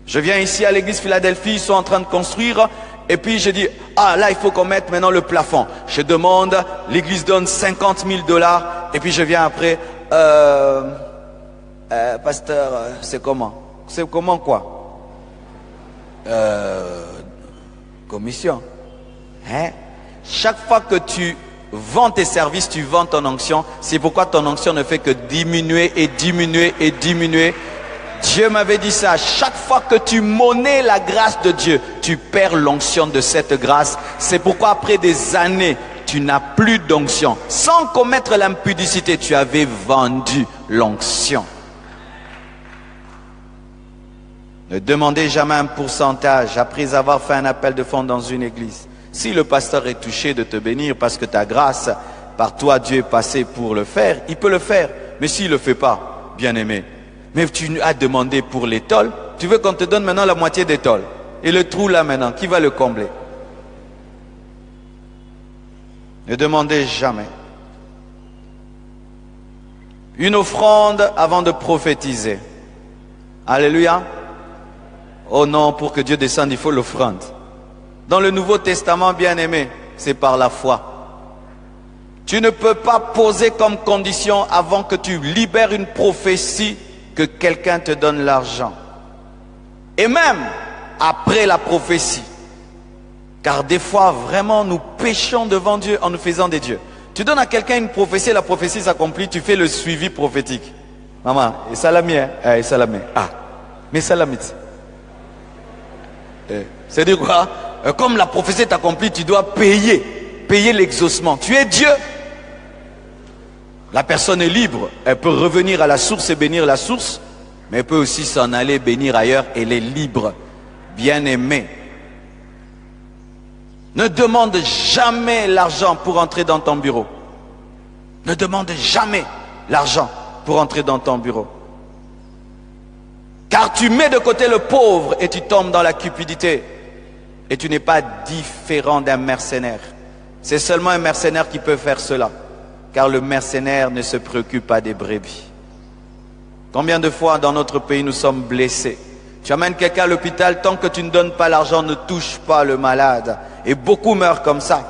Je viens ici à l'église Philadelphie, ils sont en train de construire. Et puis je dis, ah là il faut qu'on mette maintenant le plafond. Je demande, l'église donne 50 000 $. Et puis je viens après, pasteur, c'est comment? C'est comment quoi? Commission. Hein? Chaque fois que tu vends tes services, tu vends ton onction. C'est pourquoi ton onction ne fait que diminuer et diminuer et diminuer. Dieu m'avait dit ça, chaque fois que tu monnaies la grâce de Dieu, tu perds l'onction de cette grâce. C'est pourquoi après des années, tu n'as plus d'onction. Sans commettre l'impudicité, tu avais vendu l'onction. Ne demandez jamais un pourcentage après avoir fait un appel de fonds dans une église. Si le pasteur est touché de te bénir parce que ta grâce, par toi Dieu est passé pour le faire, il peut le faire. Mais s'il ne le fait pas, bien aimé, mais tu as demandé pour les tôles, tu veux qu'on te donne maintenant la moitié des tôles. Et le trou là maintenant, qui va le combler? Ne demandez jamais. Une offrande avant de prophétiser. Alléluia. Oh non, pour que Dieu descende, il faut l'offrande. Dans le Nouveau Testament, bien aimé, c'est par la foi. Tu ne peux pas poser comme condition avant que tu libères une prophétie que quelqu'un te donne l'argent. Et même après la prophétie. Car des fois, vraiment, nous péchons devant Dieu en nous faisant des dieux. Tu donnes à quelqu'un une prophétie, la prophétie s'accomplit, tu fais le suivi prophétique. Maman, et salami, hein? Et salami. Ah, mais salamite. C'est-à-dire quoi? Comme la prophétie est accomplie, tu dois payer l'exaucement. Tu es Dieu. La personne est libre. Elle peut revenir à la source et bénir la source, mais elle peut aussi s'en aller bénir ailleurs. Elle est libre. Bien-aimé. Ne demande jamais l'argent pour entrer dans ton bureau. Ne demande jamais l'argent pour entrer dans ton bureau. Car tu mets de côté le pauvre et tu tombes dans la cupidité. Et tu n'es pas différent d'un mercenaire. C'est seulement un mercenaire qui peut faire cela. Car le mercenaire ne se préoccupe pas des brebis. Combien de fois dans notre pays nous sommes blessés? Tu amènes quelqu'un à l'hôpital, tant que tu ne donnes pas l'argent, ne touche pas le malade. Et beaucoup meurent comme ça.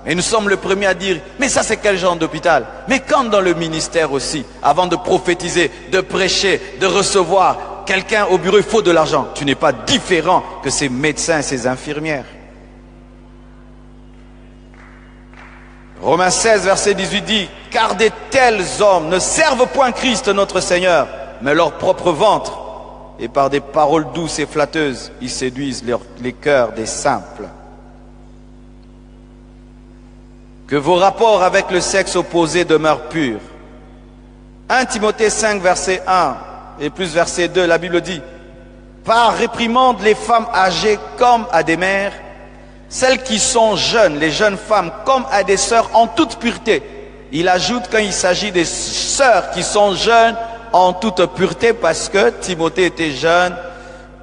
Et nous sommes les premiers à dire, mais ça c'est quel genre d'hôpital? Mais quand dans le ministère aussi, avant de prophétiser, de prêcher, de recevoir quelqu'un au bureau, il faut de l'argent. Tu n'es pas différent que ces médecins et ces infirmières. Romains 16, verset 18 dit, car de tels hommes ne servent point Christ notre Seigneur, mais leur propre ventre. Et par des paroles douces et flatteuses, ils séduisent les cœurs des simples. Que vos rapports avec le sexe opposé demeurent purs. 1 Timothée 5, verset 1 et plus verset 2, la Bible dit, par réprimande les femmes âgées comme à des mères, celles qui sont jeunes, les jeunes femmes, comme à des sœurs en toute pureté. Il ajoute quand il s'agit des sœurs qui sont jeunes en toute pureté, parce que Timothée était jeune,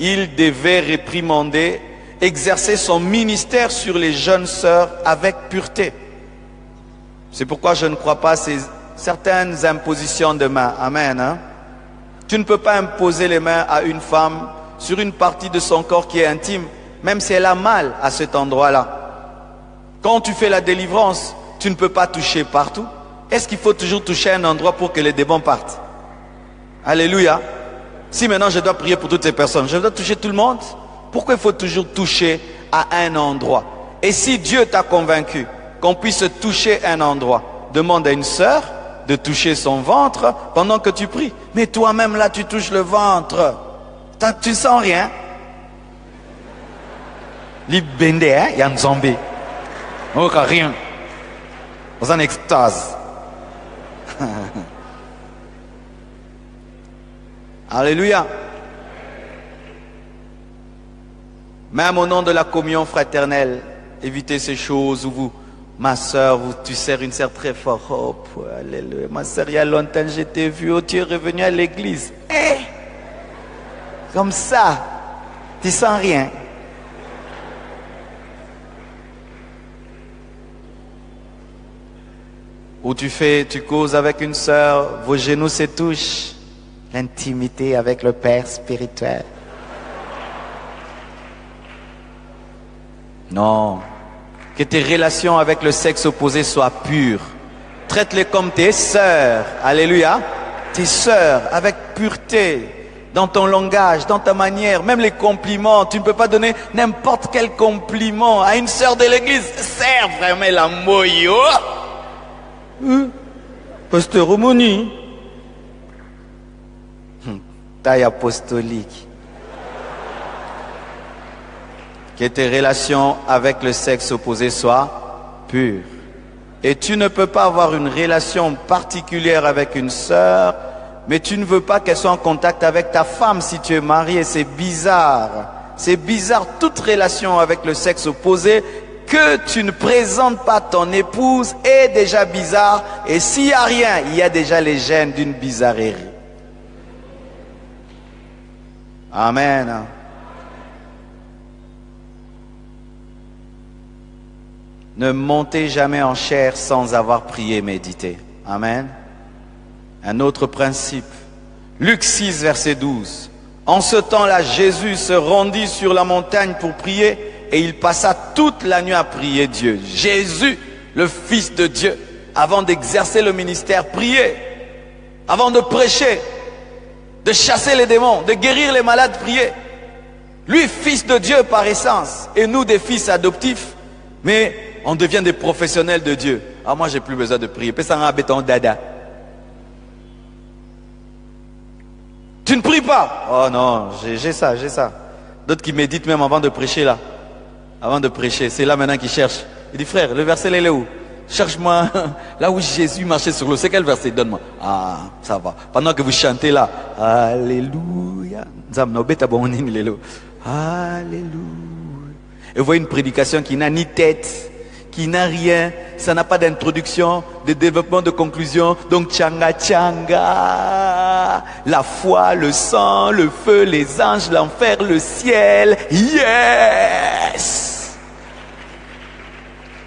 il devait réprimander, exercer son ministère sur les jeunes sœurs avec pureté. C'est pourquoi je ne crois pas à certaines impositions de main. Amen. Hein? Tu ne peux pas imposer les mains à une femme sur une partie de son corps qui est intime, même si elle a mal à cet endroit-là. Quand tu fais la délivrance, tu ne peux pas toucher partout. Est-ce qu'il faut toujours toucher un endroit pour que les démons partent? Alléluia. Si maintenant je dois prier pour toutes ces personnes, je dois toucher tout le monde? Pourquoi il faut toujours toucher à un endroit? Et si Dieu t'a convaincu qu'on puisse toucher un endroit, demande à une sœur de toucher son ventre pendant que tu pries. Mais toi-même là, tu touches le ventre. Tu ne sens rien. Il y a un zombie. Oh, rien. Dans un extase. Alléluia. Même au nom de la communion fraternelle, Évitez ces choses où vous, ma soeur, tu serres une sœur très fort. Oh, alléluia. Ma soeur, il y a longtemps, je t'ai vu. Oh, tu es revenu à l'église. Comme ça, tu sens rien. Ou tu causes avec une sœur, vos genoux se touchent. L'intimité avec le Père spirituel. Non. Que tes relations avec le sexe opposé soient pures. Traite-les comme tes sœurs. Alléluia. Tes sœurs, avec pureté. Dans ton langage, dans ta manière, même les compliments. Tu ne peux pas donner n'importe quel compliment à une sœur de l'église. Sœur, vraiment la moyo. Pasteur Omoni. Taille apostolique. Que tes relations avec le sexe opposé soient pures. Et tu ne peux pas avoir une relation particulière avec une sœur, mais tu ne veux pas qu'elle soit en contact avec ta femme si tu es marié. C'est bizarre. C'est bizarre, toute relation avec le sexe opposé. Que tu ne présentes pas ton épouse est déjà bizarre. Et s'il n'y a rien, il y a déjà les gènes d'une bizarrerie. Amen. Ne montez jamais en chair sans avoir prié et médité. Amen. Un autre principe. Luc 6, verset 12. En ce temps-là, Jésus se rendit sur la montagne pour prier et il passa toute la nuit à prier Dieu. Jésus, le Fils de Dieu, avant d'exercer le ministère, priait. Avant de prêcher, de chasser les démons, de guérir les malades, priait. Lui, Fils de Dieu par essence, et nous des fils adoptifs, mais on devient des professionnels de Dieu. Ah, moi, j'ai plus besoin de prier. Dada. Tu ne pries pas? Oh non, j'ai ça. D'autres qui méditent même avant de prêcher là. Avant de prêcher, c'est là maintenant qu'ils cherchent. Il dit, frère, le verset, il est où? Cherche-moi là où Jésus marchait sur l'eau. C'est quel verset? Donne-moi. Ah, ça va. Pendant que vous chantez là, Alléluia. Alléluia. Et vous voyez une prédication qui n'a ni tête, qui n'a rien, ça n'a pas d'introduction, de développement, de conclusion. Donc tchanga tchanga, la foi, le sang, le feu, les anges, l'enfer, le ciel. Yes!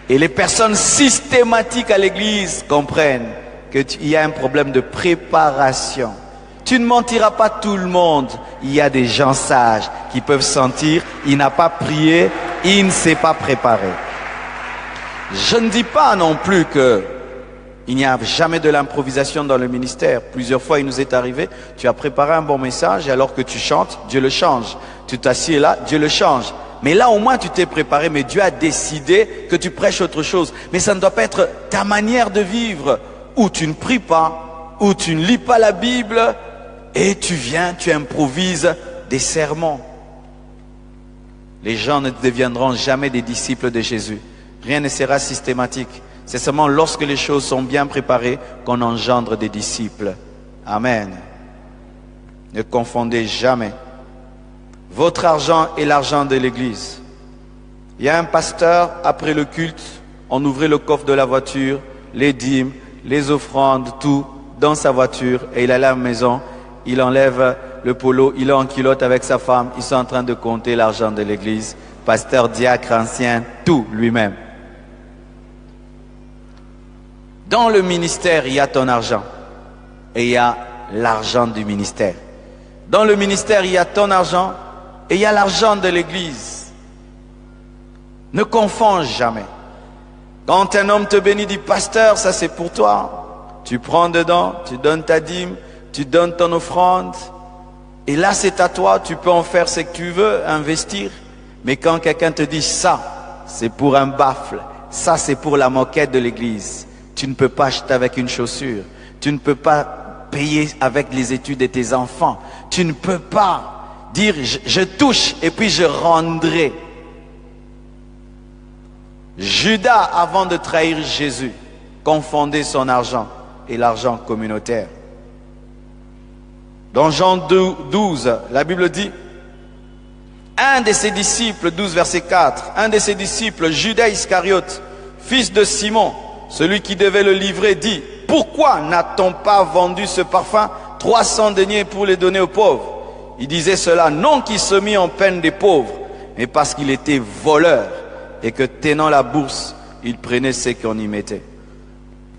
Et les personnes systématiques à l'église comprennent qu'il y a un problème de préparation. Tu ne mentiras pas tout le monde. Il y a des gens sages qui peuvent sentir, il n'a pas prié, il ne s'est pas préparé. Je ne dis pas non plus qu'il n'y a jamais de l'improvisation dans le ministère. Plusieurs fois, il nous est arrivé, tu as préparé un bon message et alors que tu chantes, Dieu le change. Tu t'assieds là, Dieu le change. Mais là, au moins, tu t'es préparé, mais Dieu a décidé que tu prêches autre chose. Mais ça ne doit pas être ta manière de vivre, où tu ne pries pas, où tu ne lis pas la Bible, et tu viens, tu improvises des sermons. Les gens ne deviendront jamais des disciples de Jésus. Rien ne sera systématique. C'est seulement lorsque les choses sont bien préparées qu'on engendre des disciples. Amen. Ne confondez jamais votre argent et l'argent de l'église. Il y a un pasteur, après le culte, on ouvrait le coffre de la voiture, les dîmes, les offrandes, tout dans sa voiture et il allait à la maison, il enlève le polo, il est en culotte avec sa femme, ils sont en train de compter l'argent de l'église. Pasteur, diacre, ancien, tout lui-même. Dans le ministère, il y a ton argent et il y a l'argent du ministère. Dans le ministère, il y a ton argent et il y a l'argent de l'église. Ne confonds jamais. Quand un homme te bénit, dit pasteur, ça c'est pour toi. Tu prends dedans, tu donnes ta dîme, tu donnes ton offrande. Et là c'est à toi, tu peux en faire ce que tu veux, investir. Mais quand quelqu'un te dit ça, c'est pour un baffle, ça c'est pour la moquette de l'église. Tu ne peux pas acheter avec une chaussure. Tu ne peux pas payer avec les études de tes enfants. Tu ne peux pas dire je touche et puis je rendrai. Judas, avant de trahir Jésus, confondait son argent et l'argent communautaire. Dans Jean 12, la Bible dit, Un de ses disciples, 12 verset 4, un de ses disciples, Judas Iscariote, fils de Simon, celui qui devait le livrer, dit, pourquoi n'a-t-on pas vendu ce parfum 300 deniers pour les donner aux pauvres? Il disait cela non qu'il se mit en peine des pauvres, mais parce qu'il était voleur et que tenant la bourse, il prenait ce qu'on y mettait.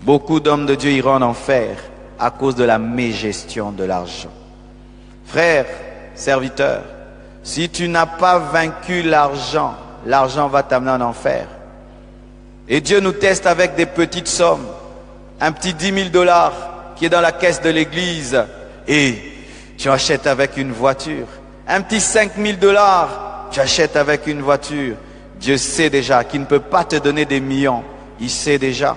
Beaucoup d'hommes de Dieu iront en enfer à cause de la mégestion de l'argent. Frères, serviteurs, si tu n'as pas vaincu l'argent, l'argent va t'amener en enfer. Et Dieu nous teste avec des petites sommes. Un petit 10 000 $ qui est dans la caisse de l'église et tu achètes avec une voiture. Un petit 5 000 $, tu achètes avec une voiture. Dieu sait déjà qu'il ne peut pas te donner des millions. Il sait déjà.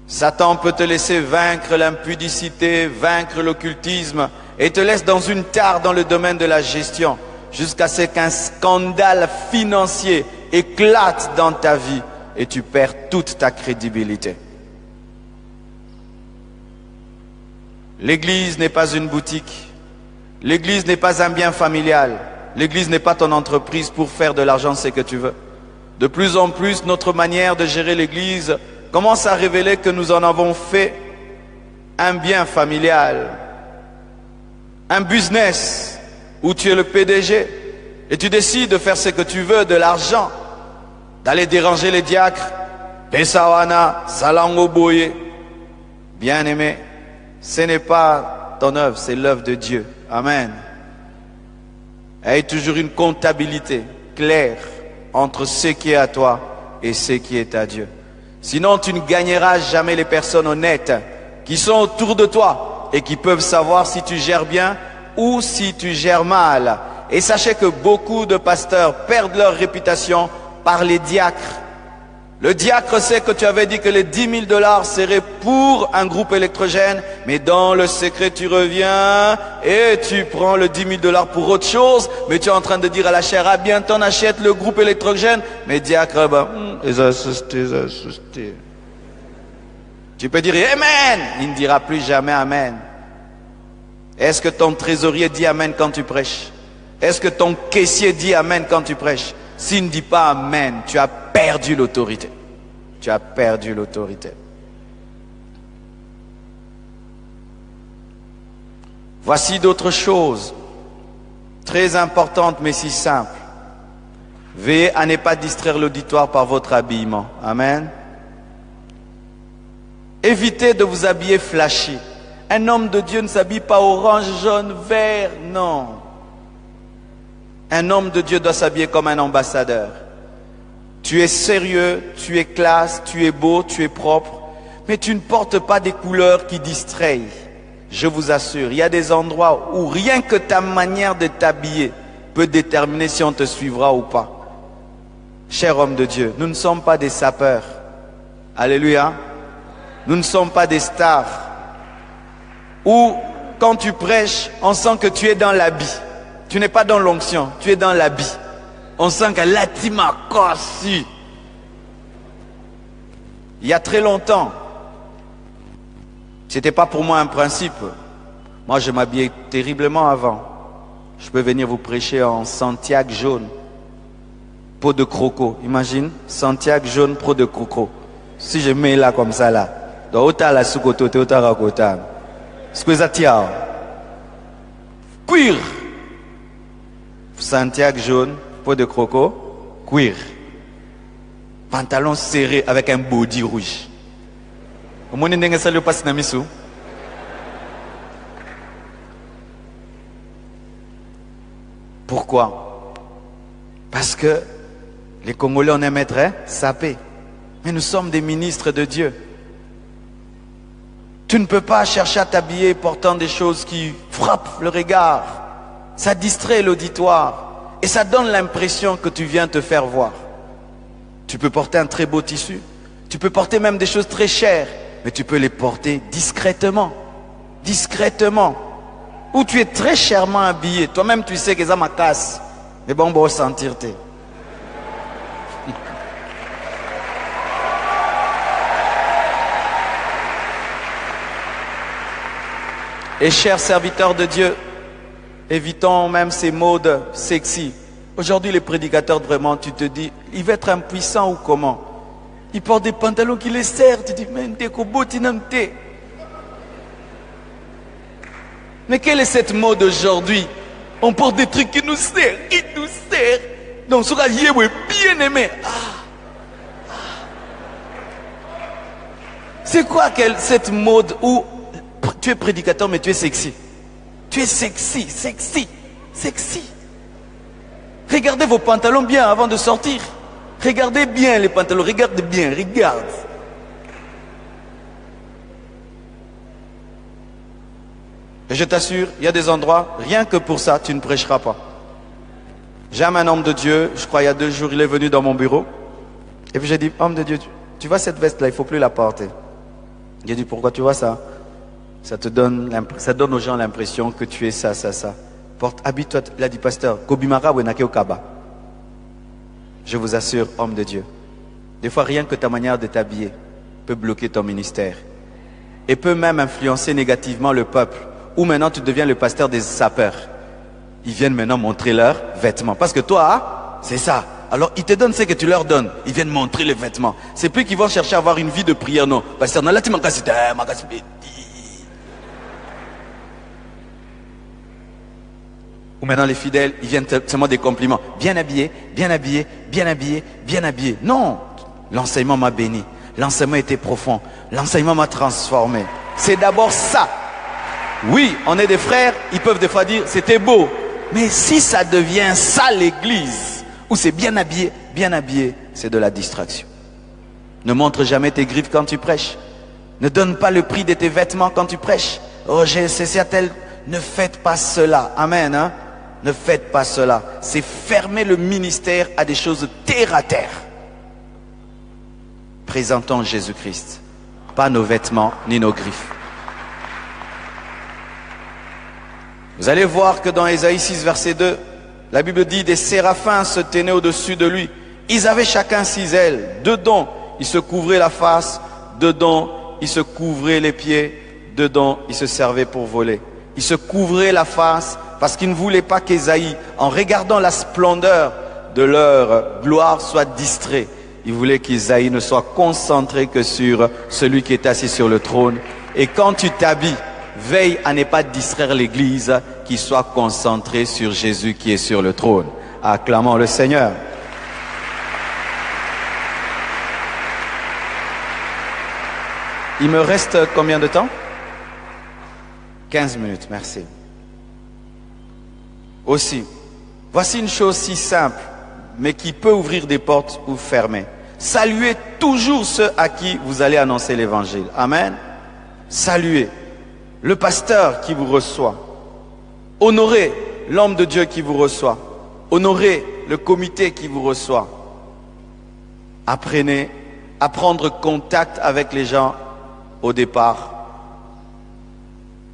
Satan peut te laisser vaincre l'impudicité, vaincre l'occultisme et te laisse dans une tare dans le domaine de la gestion jusqu'à ce qu'un scandale financier éclate dans ta vie et tu perds toute ta crédibilité. L'église n'est pas une boutique. L'église n'est pas un bien familial. L'église n'est pas ton entreprise pour faire de l'argent ce que tu veux. De plus en plus, notre manière de gérer l'église commence à révéler que nous en avons fait un bien familial, un business où tu es le PDG et tu décides de faire ce que tu veux de l'argent, d'aller déranger les diacres, Pesawana, Salango Boye. Bien-aimé, ce n'est pas ton œuvre, c'est l'œuvre de Dieu. Amen. Il y a toujours une comptabilité claire entre ce qui est à toi et ce qui est à Dieu. Sinon, tu ne gagneras jamais les personnes honnêtes qui sont autour de toi et qui peuvent savoir si tu gères bien ou si tu gères mal. Et sachez que beaucoup de pasteurs perdent leur réputation par les diacres. Le diacre sait que tu avais dit que les 10 000 $ seraient pour un groupe électrogène, mais dans le secret tu reviens et tu prends le 10 000 $ pour autre chose, mais tu es en train de dire à la chair, ah bien t'en achètes le groupe électrogène, mais diacre, tu peux dire Amen, il ne dira plus jamais Amen. Est-ce que ton trésorier dit Amen quand tu prêches? Est-ce que ton caissier dit Amen quand tu prêches? S'il ne dit pas Amen, tu as perdu l'autorité. Tu as perdu l'autorité. Voici d'autres choses très importantes mais si simples. Veillez à ne pas distraire l'auditoire par votre habillement. Amen. Évitez de vous habiller flashy. Un homme de Dieu ne s'habille pas orange, jaune, vert, non. Un homme de Dieu doit s'habiller comme un ambassadeur. Tu es sérieux, tu es classe, tu es beau, tu es propre, mais tu ne portes pas des couleurs qui distraient. Je vous assure, il y a des endroits où rien que ta manière de t'habiller peut déterminer si on te suivra ou pas. Cher homme de Dieu, nous ne sommes pas des sapeurs. Alléluia. Nous ne sommes pas des stars. Où, quand tu prêches, on sent que tu es dans l'habit. Tu n'es pas dans l'onction, tu es dans l'habit. On sent que là, tu m'as cassé. Il y a très longtemps, c'était pas pour moi un principe. Moi, je m'habillais terriblement avant. Je peux venir vous prêcher en Santiago jaune, peau de croco. Imagine, Santiago jaune, peau de croco. Si je mets là comme ça là, dans autant la soukoto, autant rakota. Ce que ça tient. Cuir. Santiago jaune, peau de croco, cuir. Pantalon serré avec un body rouge. Au moins, il ça le passe na misu. Pourquoi? Parce que les Congolais, on aimerait saper. Mais nous sommes des ministres de Dieu. Tu ne peux pas chercher à t'habiller portant des choses qui frappent le regard. Ça distrait l'auditoire. Et ça donne l'impression que tu viens te faire voir. Tu peux porter un très beau tissu. Tu peux porter même des choses très chères. Mais tu peux les porter discrètement. Discrètement. Ou tu es très chèrement habillé. Toi-même, tu sais que ça m'a casse. Mais bon, on va ressentir. Et chers serviteurs de Dieu, Évitons même ces modes sexy. Aujourd'hui, les prédicateurs, vraiment, tu te dis, il va être impuissant ou comment? Il porte des pantalons qui les serrent. Tu te dis, mais quelle est cette mode aujourd'hui? On porte des trucs qui nous serrent, Donc, sera bien aimé. C'est quoi cette mode où tu es prédicateur mais tu es sexy? Tu es sexy. Regardez vos pantalons bien avant de sortir. Regardez bien les pantalons, regarde. Et je t'assure, il y a des endroits, rien que pour ça, tu ne prêcheras pas. J'aime un homme de Dieu, je crois il y a 2 jours, il est venu dans mon bureau. Et puis j'ai dit, homme de Dieu, tu vois cette veste-là, il ne faut plus la porter. J'ai dit, pourquoi tu vois ça? Ça donne aux gens l'impression que tu es ça. Porte, habille-toi, il a dit, pasteur, Kobimara Wenake Okaba. Je vous assure, homme de Dieu, des fois rien que ta manière de t'habiller peut bloquer ton ministère. Et peut même influencer négativement le peuple. Ou maintenant tu deviens le pasteur des sapeurs. Ils viennent maintenant montrer leurs vêtements. Parce que toi, c'est ça. Alors ils te donnent ce que tu leur donnes. Ils viennent montrer les vêtements. C'est plus qu'ils vont chercher à avoir une vie de prière, non. Pasteur, non, là tu m'as cassé. Ou maintenant les fidèles, ils viennent seulement des compliments. Bien habillé. Non, l'enseignement m'a béni. L'enseignement était profond. L'enseignement m'a transformé. C'est d'abord ça. Oui, on est des frères, ils peuvent des fois dire c'était beau. Mais si ça devient ça l'église, où c'est bien habillé, c'est de la distraction. Ne montre jamais tes griffes quand tu prêches. Ne donne pas le prix de tes vêtements quand tu prêches. Oh, c'est certain, ne faites pas cela. Amen, hein? Ne faites pas cela. C'est fermer le ministère à des choses terre à terre. Présentons Jésus-Christ, pas nos vêtements ni nos griffes. Vous allez voir que dans Ésaïe 6, verset 2, la Bible dit, des séraphins se tenaient au-dessus de lui. Ils avaient chacun 6 ailes. Dedans, ils se couvraient la face. Dedans, ils se couvraient les pieds. Dedans, ils se servaient pour voler. Ils se couvraient la face parce qu'ils ne voulaient pas qu'Ésaïe, en regardant la splendeur de leur gloire, soit distrait. Ils voulaient qu'Ésaïe ne soit concentré que sur celui qui est assis sur le trône. Et quand tu t'habilles, veille à ne pas distraire l'église, qui soit concentrée sur Jésus qui est sur le trône. Acclamons le Seigneur. Il me reste combien de temps? 15 minutes, merci. Aussi, voici une chose si simple, mais qui peut ouvrir des portes ou fermer. Saluez toujours ceux à qui vous allez annoncer l'évangile. Amen. Saluez le pasteur qui vous reçoit. Honorez l'homme de Dieu qui vous reçoit. Honorez le comité qui vous reçoit. Apprenez à prendre contact avec les gens au départ.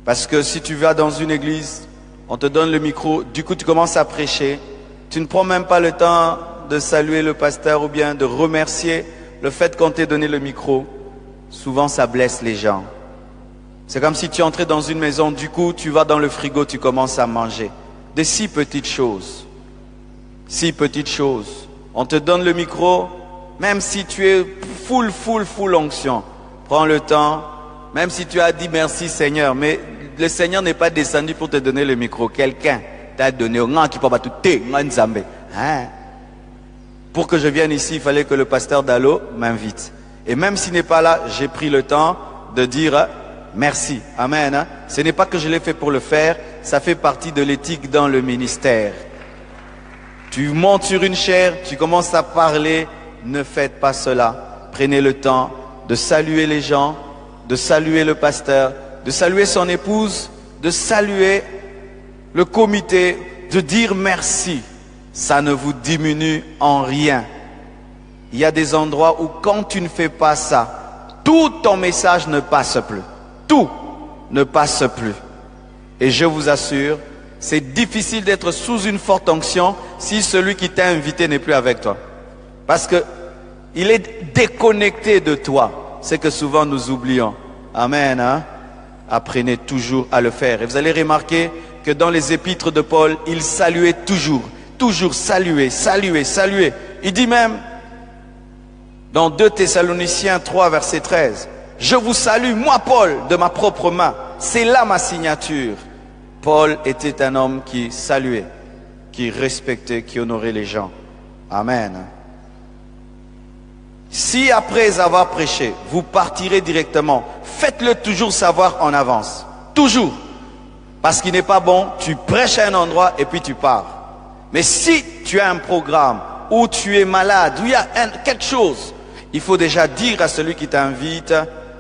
Parce que si tu vas dans une église, on te donne le micro, du coup tu commences à prêcher. Tu ne prends même pas le temps de saluer le pasteur ou bien de remercier le fait qu'on t'ait donné le micro. Souvent ça blesse les gens. C'est comme si tu entrais dans une maison, du coup tu vas dans le frigo, tu commences à manger. Des si petites choses. Si petites choses. On te donne le micro, même si tu es full onction. Prends le temps, même si tu as dit merci Seigneur, mais le Seigneur n'est pas descendu pour te donner le micro. Quelqu'un t'a donné Pour que je vienne ici, il fallait que le pasteur Dalo m'invite. Et même s'il n'est pas là, j'ai pris le temps de dire merci. Amen. Ce n'est pas que je l'ai fait pour le faire, ça fait partie de l'éthique dans le ministère. Tu montes sur une chaire, tu commences à parler, ne faites pas cela. Prenez le temps de saluer les gens, de saluer le pasteur, de saluer son épouse, de saluer le comité, de dire merci. Ça ne vous diminue en rien. Il y a des endroits où quand tu ne fais pas ça, tout ton message ne passe plus. Tout ne passe plus. Et je vous assure, c'est difficile d'être sous une forte onction si celui qui t'a invité n'est plus avec toi. Parce que il est déconnecté de toi. C'est que souvent nous oublions. Amen. Hein? Apprenez toujours à le faire. Et vous allez remarquer que dans les épîtres de Paul, il saluait toujours. Toujours saluer, saluer, saluer. Il dit même, dans 2 Thessaloniciens 3, verset 13, « Je vous salue, moi Paul, de ma propre main. C'est là ma signature. » Paul était un homme qui saluait, qui respectait, qui honorait les gens. Amen. Si après avoir prêché, vous partirez directement, faites-le toujours savoir en avance. Toujours. Parce qu'il n'est pas bon, tu prêches à un endroit et puis tu pars. Mais si tu as un programme, ou tu es malade, ou il y a quelque chose, il faut déjà dire à celui qui t'invite,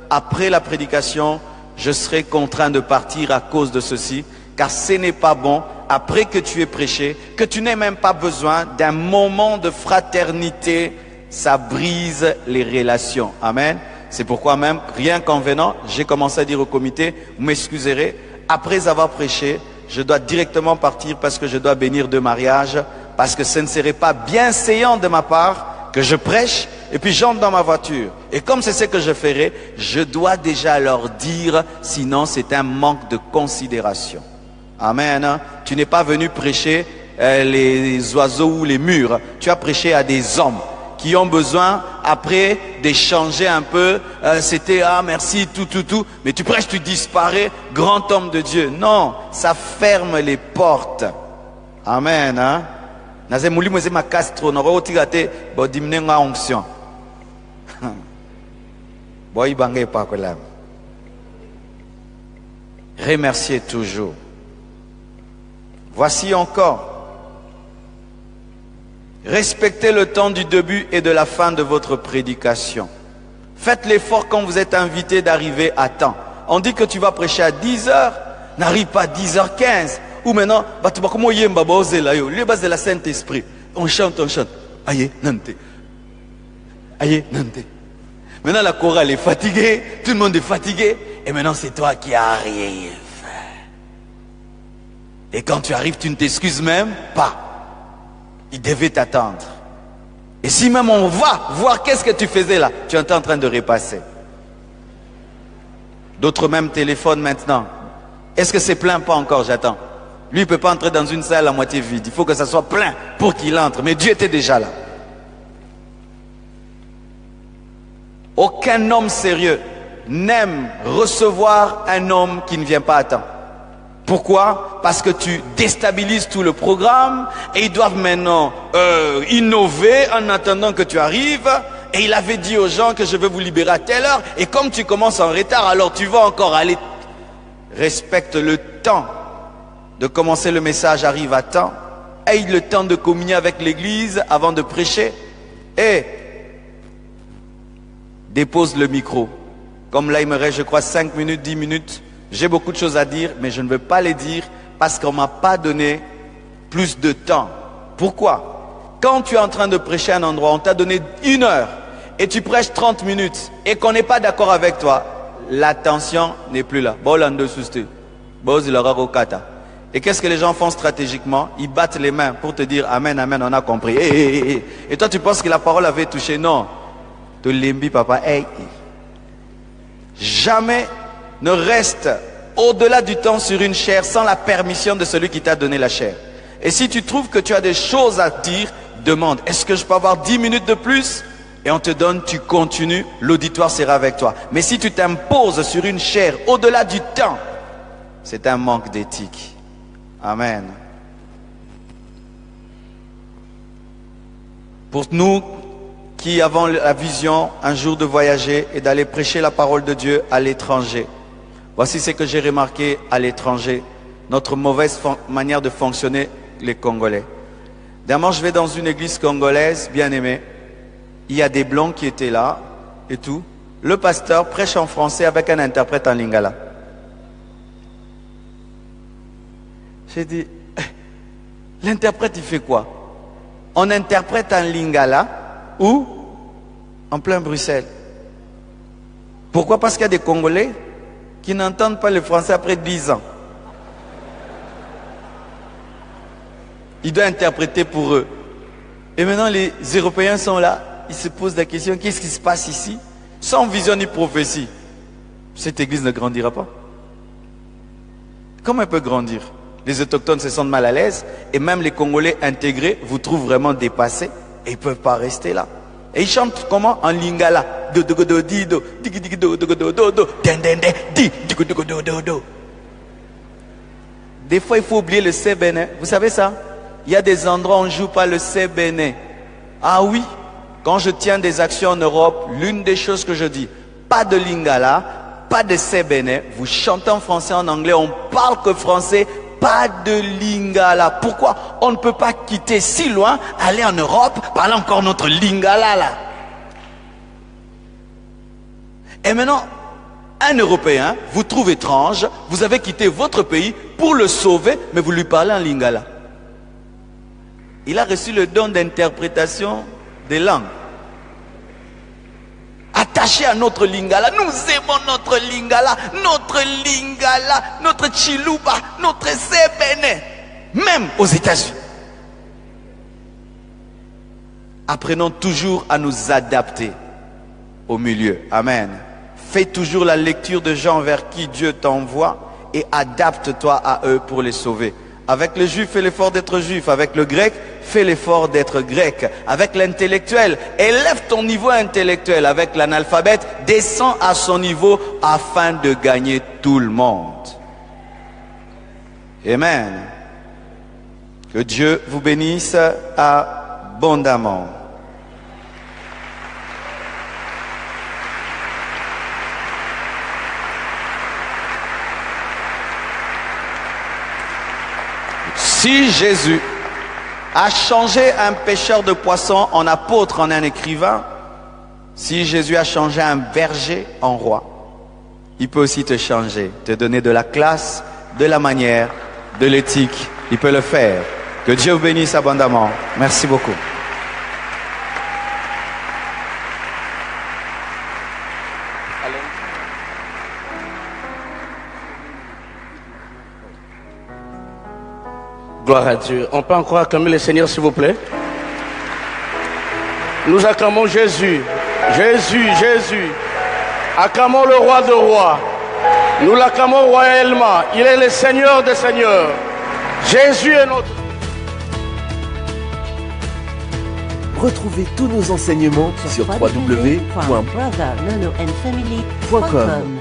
après la prédication, je serai contraint de partir à cause de ceci, car ce n'est pas bon, après que tu aies prêché, que tu n'aies même pas besoin d'un moment de fraternité, ça brise les relations. Amen. C'est pourquoi même, rien qu'en venant, j'ai commencé à dire au comité, vous m'excuserez, après avoir prêché, je dois directement partir parce que je dois bénir 2 mariages, parce que ce ne serait pas bienséant de ma part que je prêche et puis j'entre dans ma voiture. Et comme c'est ce que je ferai, je dois déjà leur dire, sinon c'est un manque de considération. Amen. Tu n'es pas venu prêcher les oiseaux ou les murs, tu as prêché à des hommes qui ont besoin après d'échanger un peu, c'était ah merci tout, mais tu prêches, tu disparais, grand homme de Dieu. Non, ça ferme les portes. Amen. Hein? Remerciez toujours. Voici encore. Respectez le temps du début et de la fin de votre prédication. Faites l'effort quand vous êtes invité d'arriver à temps. On dit que tu vas prêcher à 10h, n'arrive pas à 10h15. Ou maintenant, les bases de la Saint-Esprit. On chante. Aïe, nante. Aïe, nante. Maintenant la chorale est fatiguée, tout le monde est fatigué. Et maintenant c'est toi qui arrives. Et quand tu arrives, tu ne t'excuses même pas. Il devait t'attendre. Et si même on va voir qu'est-ce que tu faisais là, tu es en train de repasser. D'autres même téléphonent maintenant. Est-ce que c'est plein? Pas encore, j'attends. Lui, il ne peut pas entrer dans une salle à moitié vide. Il faut que ça soit plein pour qu'il entre. Mais Dieu était déjà là. Aucun homme sérieux n'aime recevoir un homme qui ne vient pas à temps. Pourquoi? Parce que tu déstabilises tout le programme et ils doivent maintenant innover en attendant que tu arrives. Et il avait dit aux gens que je vais vous libérer à telle heure. Et comme tu commences en retard, alors tu vas encore aller. Respecte le temps de commencer le message, arrive à temps. Aie le temps de communier avec l'église avant de prêcher. Et dépose le micro. Comme là, il me reste, je crois, 5 minutes, 10 minutes. J'ai beaucoup de choses à dire, mais je ne veux pas les dire parce qu'on ne m'a pas donné plus de temps. Pourquoi? Quand tu es en train de prêcher à un endroit, on t'a donné 1 heure et tu prêches 30 minutes et qu'on n'est pas d'accord avec toi, l'attention n'est plus là. Et qu'est-ce que les gens font stratégiquement? Ils battent les mains pour te dire Amen, Amen, on a compris. Et toi, tu penses que la parole avait touché? Non. Te limbi, papa. Jamais ne reste au-delà du temps sur une chair sans la permission de celui qui t'a donné la chair. Et si tu trouves que tu as des choses à dire, demande, est-ce que je peux avoir 10 minutes de plus? Et on te donne, tu continues, l'auditoire sera avec toi. Mais si tu t'imposes sur une chair au-delà du temps, c'est un manque d'éthique. Amen. Pour nous qui avons la vision un jour de voyager et d'aller prêcher la parole de Dieu à l'étranger, voici ce que j'ai remarqué à l'étranger, notre mauvaise manière de fonctionner, les Congolais. Dernièrement, je vais dans une église congolaise, bien aimée. Il y a des blancs qui étaient là et tout. Le pasteur prêche en français avec un interprète en lingala. J'ai dit, l'interprète il fait quoi? On interprète en lingala ou en plein Bruxelles. Pourquoi? Parce qu'il y a des Congolais qui n'entendent pas le français après 10 ans. Il doit interpréter pour eux. Et maintenant les Européens sont là, ils se posent la question, qu'est-ce qui se passe ici? Sans vision ni prophétie. Cette église ne grandira pas. Comment elle peut grandir? Les autochtones se sentent mal à l'aise et même les Congolais intégrés vous trouvent vraiment dépassés et ils ne peuvent pas rester là. Et ils chantent comment? En lingala. Des fois, il faut oublier le Sébéné. Vous savez ça? Il y a des endroits où on ne joue pas le Sébéné. Ah oui, quand je tiens des actions en Europe, l'une des choses que je dis, pas de lingala, pas de Sébéné. Vous chantez en français, en anglais, on parle que français, pas de lingala. Pourquoi? On ne peut pas quitter si loin, aller en Europe, parler encore notre lingala là. Et maintenant, un Européen vous trouve étrange, vous avez quitté votre pays pour le sauver, mais vous lui parlez en lingala. Il a reçu le don d'interprétation des langues. Attaché à notre lingala, nous aimons notre lingala, notre chiluba, notre sébéné, même aux États-Unis. Apprenons toujours à nous adapter au milieu. Amen. Fais toujours la lecture de gens vers qui Dieu t'envoie et adapte-toi à eux pour les sauver. Avec le juif, fais l'effort d'être juif. Avec le grec, fais l'effort d'être grec. Avec l'intellectuel, élève ton niveau intellectuel. Avec l'analphabète, descends à son niveau afin de gagner tout le monde. Amen. Que Dieu vous bénisse abondamment. Si Jésus a changé un pêcheur de poissons en apôtre, en un écrivain, si Jésus a changé un berger en roi, il peut aussi te changer, te donner de la classe, de la manière, de l'éthique. Il peut le faire. Que Dieu vous bénisse abondamment. Merci beaucoup. Gloire à Dieu. On peut encore acclamer le Seigneur, s'il vous plaît. Nous acclamons Jésus. Jésus, Jésus. Acclamons le roi de rois. Nous l'acclamons royalement. Il est le Seigneur des seigneurs. Jésus est notre... Retrouvez tous nos enseignements sur www.brothernonoandfamily.com.